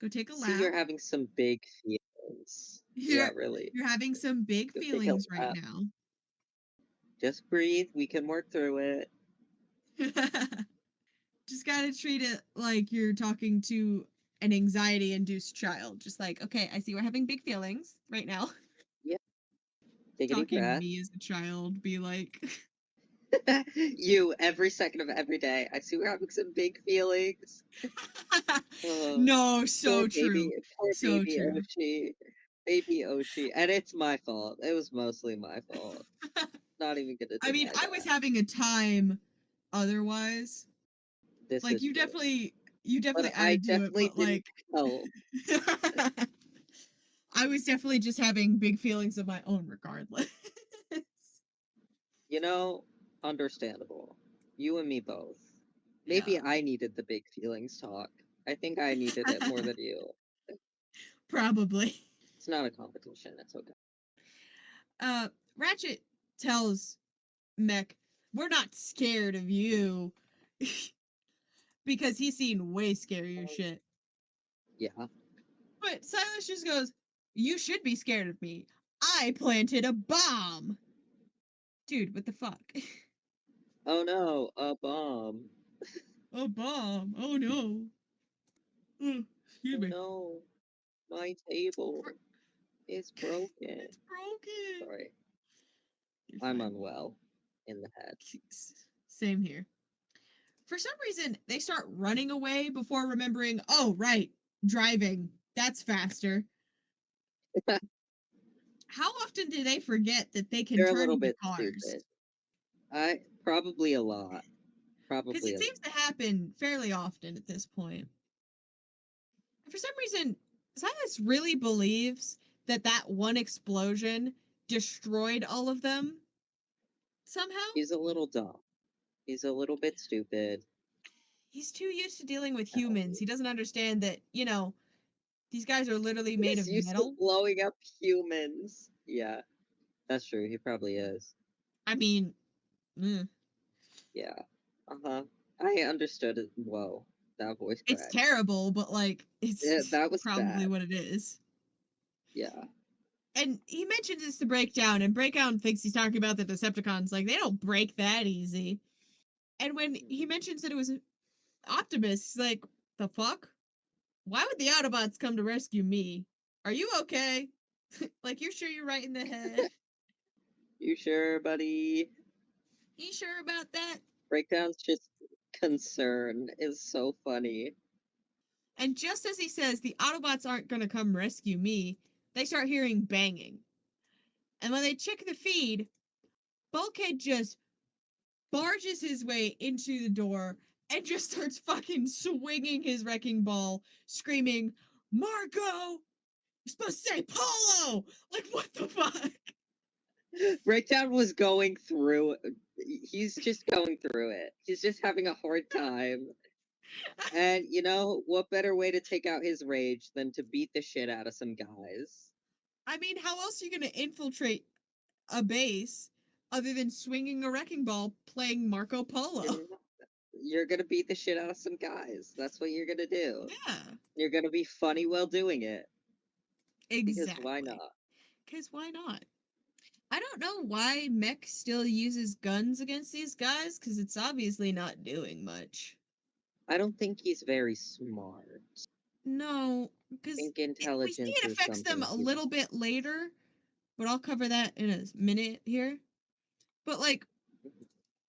Go take a See, lap. you're having some big feelings. Yeah, You're really. you're having some big Go take a feelings right lap. now. Just breathe. We can work through it. Just gotta treat it like you're talking to an anxiety induced child. Just like, okay, I see we're having big feelings right now. Yeah. Take a deep Talking to breath. me as a child, be like, You, every second of every day. I see we're having some big feelings. Oh, no, so true. poor So baby true. Oshi. Baby Oshi. And it's my fault. It was mostly my fault. Not even gonna I mean, deny I was that. having a time otherwise. This Like is true. you definitely But I added to it, definitely but didn't like help. I was definitely just having big feelings of my own regardless. You know, understandable. You and me both. Maybe Yeah. I needed the big feelings talk. I think I needed it more than you. Probably. It's not a competition. It's okay. Uh Ratchet tells Mech, "We're not scared of you." Because he's seen way scarier shit. Yeah. But Silas just goes, "You should be scared of me. I planted a bomb." Dude, what the fuck? Oh no, a bomb. A bomb. Oh no. Excuse Oh me. no, my table is broken. It's broken. Sorry, You're I'm fine. unwell in the head. Same here. For some reason, they start running away before remembering, oh, right, driving. That's faster. How often do they forget that they can They're a turn little into bit cars? stupid. I probably a lot. Because Probably it a seems to happen fairly often at this point. And for some reason, Silas really believes that that one explosion destroyed all of them somehow. He's a little dumb. He's a little bit stupid. He's too used to dealing with humans. Um, He doesn't understand that, these guys are literally made he's of used to metal. blowing up humans. Yeah, that's true. He probably is. I mean, mm, Yeah. Uh-huh. I understood it. Whoa. That voice it's crack. terrible, but like, Yeah, it's that was probably bad. what it is. Yeah. And he mentions this to Breakdown, and Breakdown thinks he's talking about the Decepticons. Like, they don't break that easy. And when he mentions that it was Optimus, he's like, the fuck? Why would the Autobots come to rescue me? Are you okay? Like, you're sure you're right in the head? You sure, buddy? You sure about that? Breakdown's just concern is so funny. And just as he says, the Autobots aren't gonna come rescue me, they start hearing banging. And when they check the feed, Bulkhead just barges his way into the door and just starts fucking swinging his wrecking ball, screaming, Marco! You're supposed to say Polo! Like, what the fuck? Breakdown was going through. He's just going through it. He's just having a hard time. And you know, what better way to take out his rage than to beat the shit out of some guys? I mean, how else are you gonna infiltrate a base other than swinging a wrecking ball playing Marco Polo? You're, you're gonna beat the shit out of some guys. That's what you're gonna do. Yeah, You're gonna be funny while doing it. Because why exactly. not? Because why not? I don't know why Mech still uses guns against these guys, because it's obviously not doing much. I don't think he's very smart. No, I because think we see intelligence it is affects them something a he little bit later, but I'll cover that in a minute here. But like,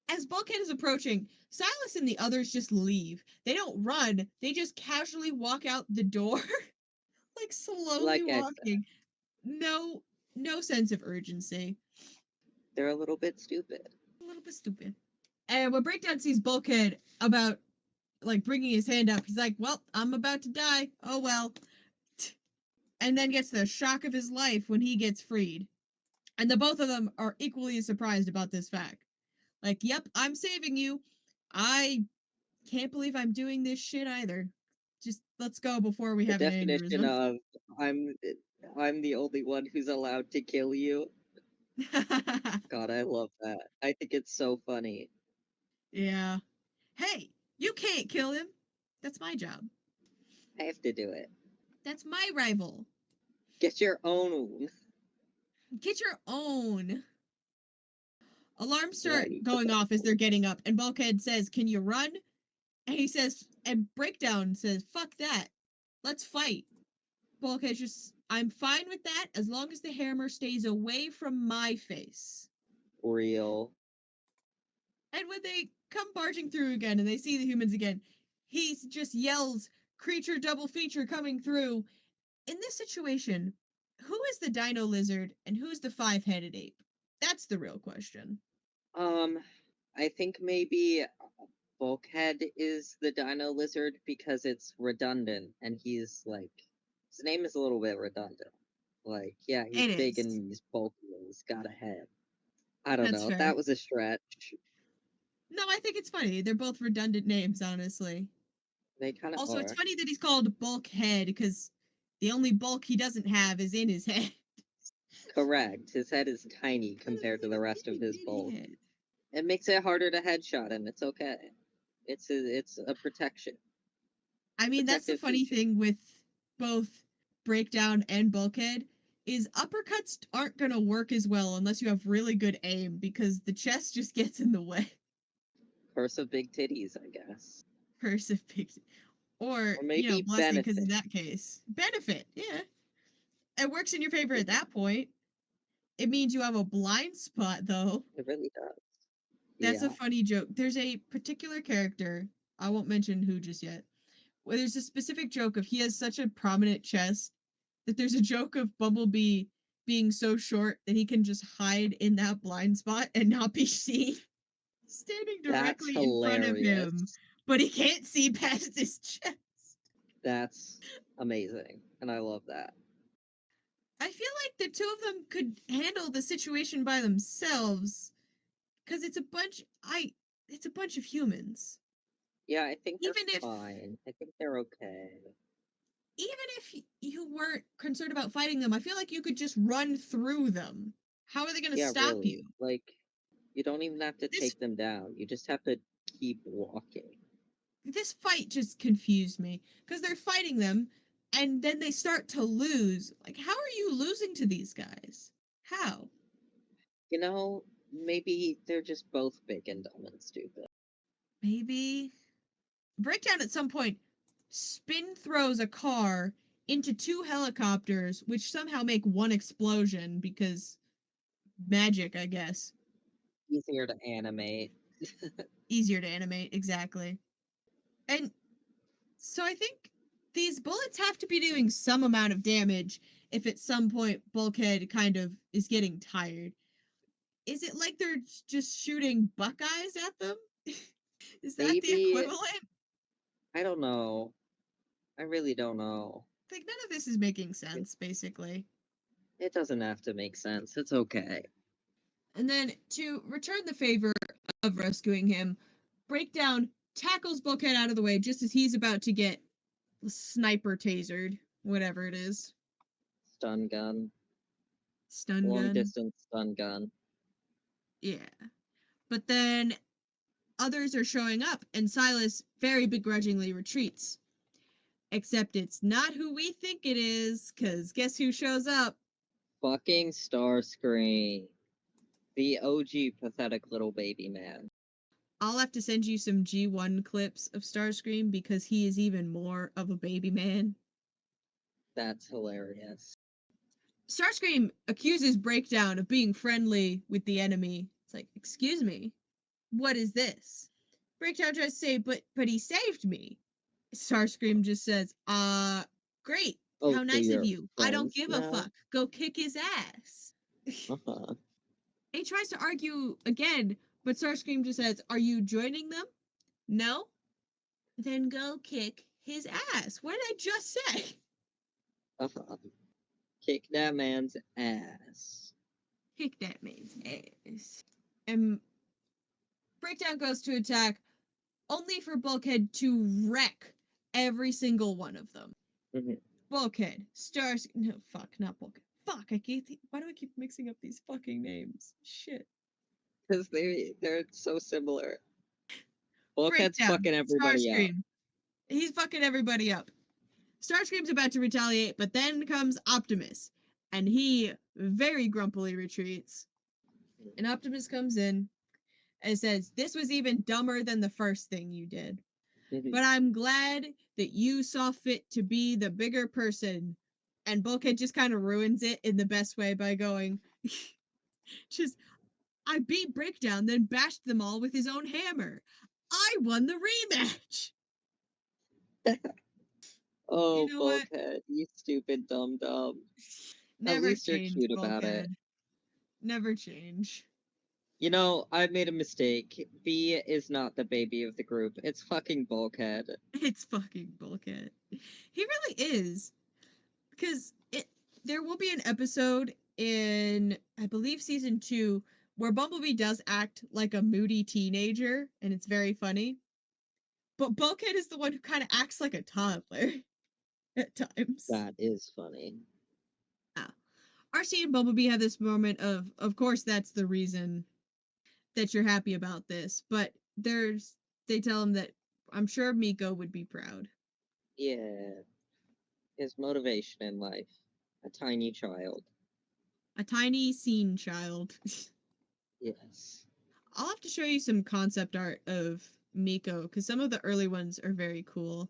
as Bulkhead is approaching, Silas and the others just leave. They don't run, they just casually walk out the door, like slowly like I said, walking. No, no sense of urgency. they're a little bit stupid. A little bit stupid. And when Breakdown sees Bulkhead about like bringing his hand up, he's like, "Well, I'm about to die. Oh well." And then gets the shock of his life when he gets freed. And the both of them are equally as surprised about this fact. Like, yep, I'm saving you. I can't believe I'm doing this shit either. Just let's go before we The have an definition aneurysm. of I'm I'm the only one who's allowed to kill you. God, I love that. I think it's so funny. Yeah. Hey, you can't kill him. That's my job. I have to do it. That's my rival. Get your own. Get your own. Alarms Yeah, I start need to going off as they're getting up, and Bulkhead says, Can you run? And he says, and Breakdown says, Fuck that. Let's fight. Bulkhead just, I'm fine with that as long as the hammer stays away from my face. real. And when they come barging through again and they see the humans again, he just yells, Creature double feature coming through. In this situation, who is the dino lizard and who's the five-headed ape? That's the real question. Um, I think maybe Bulkhead is the Dino Lizard because it's redundant, and he's like his name is a little bit redundant. Like, yeah, he's It big is. and he's bulky and he's got a head. I don't That's know. fair. That was a stretch. No, I think it's funny. They're both redundant names, honestly. They kind of Also, it's are. funny that he's called Bulkhead because the only bulk he doesn't have is in his head. Correct. His head is tiny compared to the rest of his bulk. It makes it harder to headshot him. It's okay. It's a protection. I mean, that's the Protective funny feature. thing with both Breakdown and Bulkhead is uppercuts aren't going to work as well unless you have really good aim because the chest just gets in the way. Curse of big titties, I guess. Curse of pixie. Or, Or maybe blessing because in benefit. that case. Benefit, yeah. It works in your favor at that point. It means you have a blind spot, though. It really does. That's a Yeah, funny joke. There's a particular character, I won't mention who just yet, where there's a specific joke of he has such a prominent chest that there's a joke of Bumblebee being so short that he can just hide in that blind spot and not be seen, standing that's directly in front of him, hilarious. but he can't see past his chest. That's amazing, and I love that. I feel like the two of them could handle the situation by themselves because it's a bunch of humans. Yeah, I think they're Even if fine. I think they're okay. even if you weren't concerned about fighting them, I feel like you could just run through them. How are they going to Yeah, stop really. you? Like, you don't even have to This take them down. You just have to keep walking. this fight just confused me because they're fighting them and then they start to lose. Like, how are you losing to these guys? How? You know, maybe they're just both big and dumb and stupid. Maybe Breakdown at some point spin throws a car into two helicopters, which somehow make one explosion because magic, I guess. Easier to animate. Easier to animate, exactly. And so I think these bullets have to be doing some amount of damage if at some point Bulkhead kind of is getting tired. Is it like they're just shooting buckeyes at them? Is that the Maybe, equivalent? I don't know. I really don't know. Like, none of this is making sense, basically. It doesn't have to make sense. It's okay. And then to return the favor of rescuing him, Breakdown tackles Bulkhead out of the way just as he's about to get sniper tasered, whatever it is. Stun gun. Stun Long gun. distance stun gun. Yeah. But then others are showing up, and Silas very begrudgingly retreats. Except it's not who we think it is, because guess who shows up? Fucking Starscream. The OG pathetic little baby man. I'll have to send you some G1 clips of Starscream because he is even more of a baby man. That's hilarious. Starscream accuses Breakdown of being friendly with the enemy. It's like, excuse me, what is this? Breakdown tries to say, but he saved me. Starscream just says, great. Oh, How so nice of you're you. I don't friends give a now? fuck. Go kick his ass. Uh-huh. He tries to argue again, but Starscream just says, are you joining them? No? Then go kick his ass. What did I just say? Uh-huh. Kick that man's ass. Kick that man's ass. And Breakdown goes to attack, only for Bulkhead to wreck every single one of them. Mhm. Bulkhead, Stars. No, fuck, not Bulkhead. Fuck, why do I keep mixing up these fucking names? Shit. Because they're so similar. Bulkhead's Breakdown, fucking everybody up. Starscream. He's fucking everybody up. Starscream's about to retaliate, but then comes Optimus, and he very grumpily retreats. And Optimus comes in and says, this was even dumber than the first thing you did. Mhm. But I'm glad that you saw fit to be the bigger person. And Bulkhead just kind of ruins it in the best way by going, just, I beat Breakdown, then bashed them all with his own hammer. I won the rematch. You Oh, know what? Bulkhead, you stupid dumb dumb. At Never least you're change, cute about it. Bulkhead. Never change. You know, I made a mistake. B is not the baby of the group. It's fucking Bulkhead. It's fucking Bulkhead. He really is. Because there will be an episode in, I believe, season 2 where Bumblebee does act like a moody teenager, and it's very funny. But Bulkhead is the one who kind of acts like a toddler at times. That is funny. RC and Bumblebee have this moment of course, that's the reason that you're happy about this. But they tell him that I'm sure Miko would be proud. Yeah. His motivation in life. A tiny child. A tiny scene child. Yes. I'll have to show you some concept art of Miko because some of the early ones are very cool.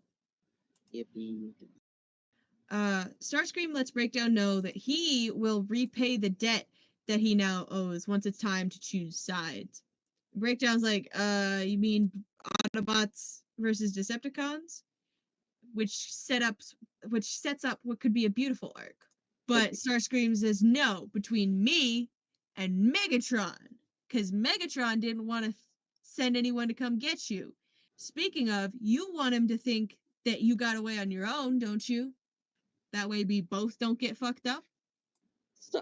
Yippee. Starscream lets Breakdown know that he will repay the debt that he now owes once it's time to choose sides. Breakdown's like, you mean Autobots versus Decepticons? Which sets up what could be a beautiful arc. But Starscream says no, between me and Megatron, because Megatron didn't want to send anyone to come get you. Speaking of, you want him to think that you got away on your own, don't you? That way we both don't get fucked up. So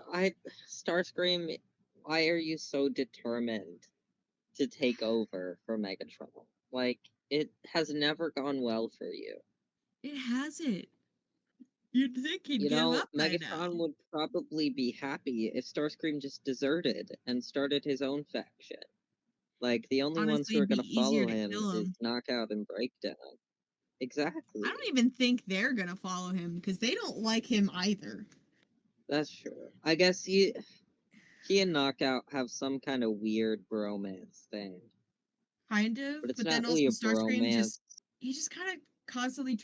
Starscream, why are you so determined to take over for Megatron? Like, it has never gone well for you. It hasn't. You'd think he'd You give know, up by now. Megatron would probably be happy if Starscream just deserted and started his own faction. Like, the only ones Honestly, who are it'd going be to easier follow to him kill is him. Knockout and Breakdown. I Exactly. don't even think they're gonna follow him because they don't like him either. That's true. I guess he and Knockout have some kind of weird bromance thing. Kind of, But it's but not then really also a Starscream bromance. he just kind of constantly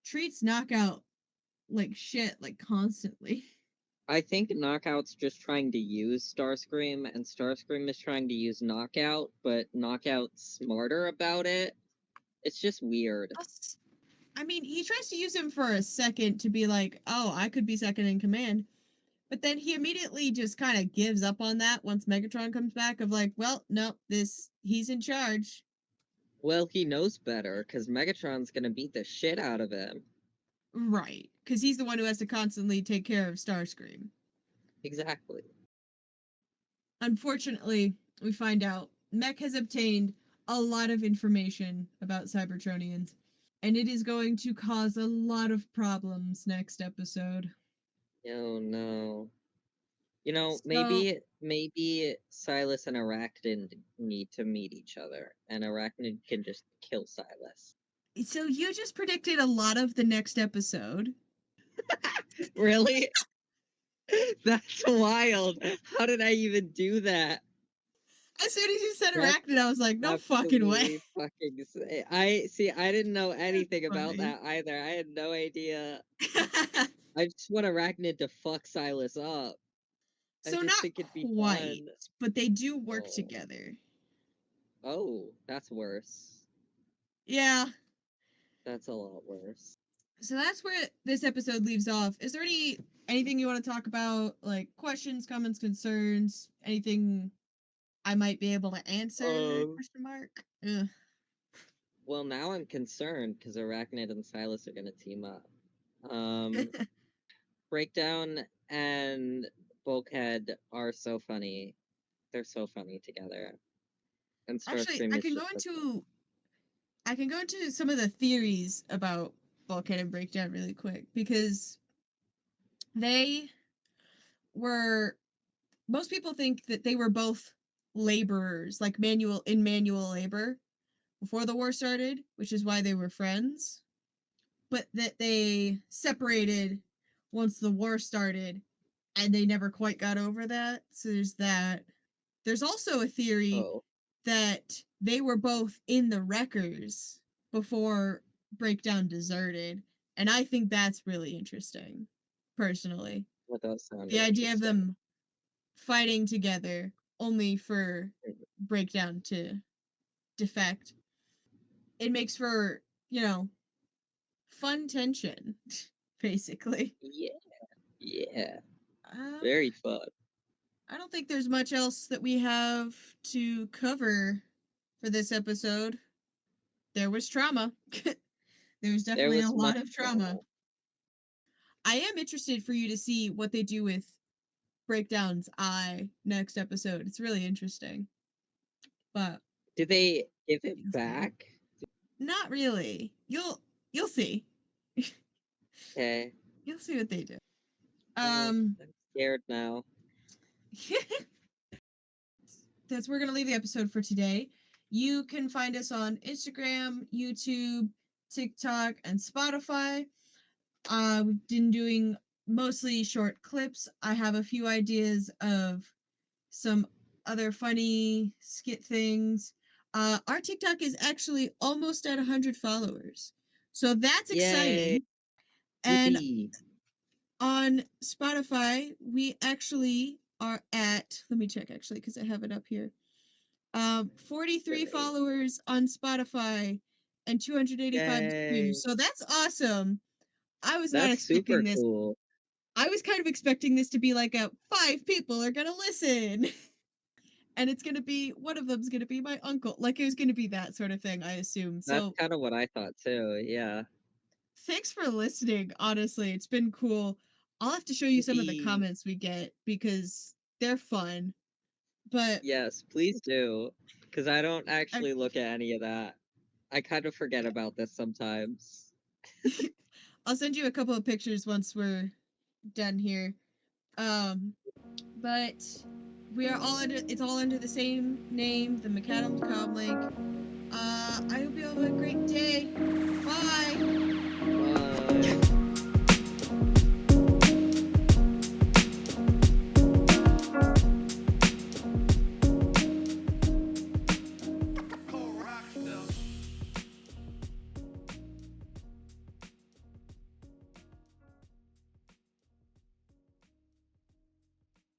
treats Knockout like shit, like constantly. I think Knockout's just trying to use Starscream, and Starscream is trying to use Knockout, but Knockout's smarter about it. It's just weird. I mean, he tries to use him for a second to be like, oh, I could be second in command. But then he immediately just kind of gives up on that once Megatron comes back of like, well, no, he's in charge. Well, he knows better, because Megatron's gonna beat the shit out of him. Right. Because he's the one who has to constantly take care of Starscream. Exactly. Unfortunately, we find out Mech has obtained a lot of information about Cybertronians, and it is going to cause a lot of problems next episode. Oh no. You know, So, maybe Silas and Arachnid need to meet each other, and Arachnid can just kill Silas. so you just predicted a lot of the next episode. Really? That's wild. How did I even do that? As soon as you said That's Arachnid, I was like, no fucking way. absolutely fucking. I didn't know anything about funny. that either. I had no idea. I just want Arachnid to fuck Silas up. I So just not think it'd be quite, fun. but they do work Oh, together. oh, that's worse. Yeah. That's a lot worse. So that's where this episode leaves off. Is there anything you want to talk about, like questions, comments, concerns, anything I might be able to answer? Um. Question mark. Ugh. Well, now I'm concerned because Arachnid and Silas are gonna team up. Um, Breakdown and Bulkhead are so funny. They're so funny together. And Actually, Starscream is just I can go into some of the theories about Bulkhead and Breakdown really quick because they were most people think that they were both laborers, like manual labor before the war started, which is why they were friends, but that they separated once the war started and they never quite got over that. So there's that. There's also a theory oh, that they were both in the Wreckers before Breakdown deserted, and I think that's really interesting, personally. that does sound The idea of interesting. them fighting together only for Breakdown to defect. It makes for, fun tension, basically. Yeah, yeah, Um, very fun. I don't think there's much else that we have to cover for this episode. There was trauma. There was There definitely a was lot much of trauma. drama. I am interested for you to see what they do with Breakdown's eye next episode. It's really interesting. But Did they give it you'll see. back? Not really. You'll see. Okay. You'll see what they do. Oh, Um I'm scared now. we're gonna leave the episode for today. You can find us on Instagram, YouTube, TikTok, and Spotify. We've been doing mostly short clips. I have a few ideas of some other funny skit things. Our TikTok is actually almost at 100 followers. So that's Yay! exciting. And Yippee! on Spotify, we actually are at, let me check actually because I have it up here. 43 Great. followers on Spotify and 285 Yay. streams. So that's awesome. I was not That's expecting super this. cool. I was kind of expecting this to be like a 5 people are gonna listen. And it's gonna be one of them's gonna be my uncle. Like it was gonna be that sort of thing, I assume. That's So kind of what I thought too. Yeah. thanks for listening. Honestly, it's been cool. I'll have to show you some of the Yee. comments we get because they're fun. But Yes, please do. Because I don't I, actually look at any of that. I kind of forget about this sometimes. I'll send you a couple of pictures once we're done here. Um, but we are all under. It's all under the same name, the McAdams Comlink. I hope you have a great day. Bye.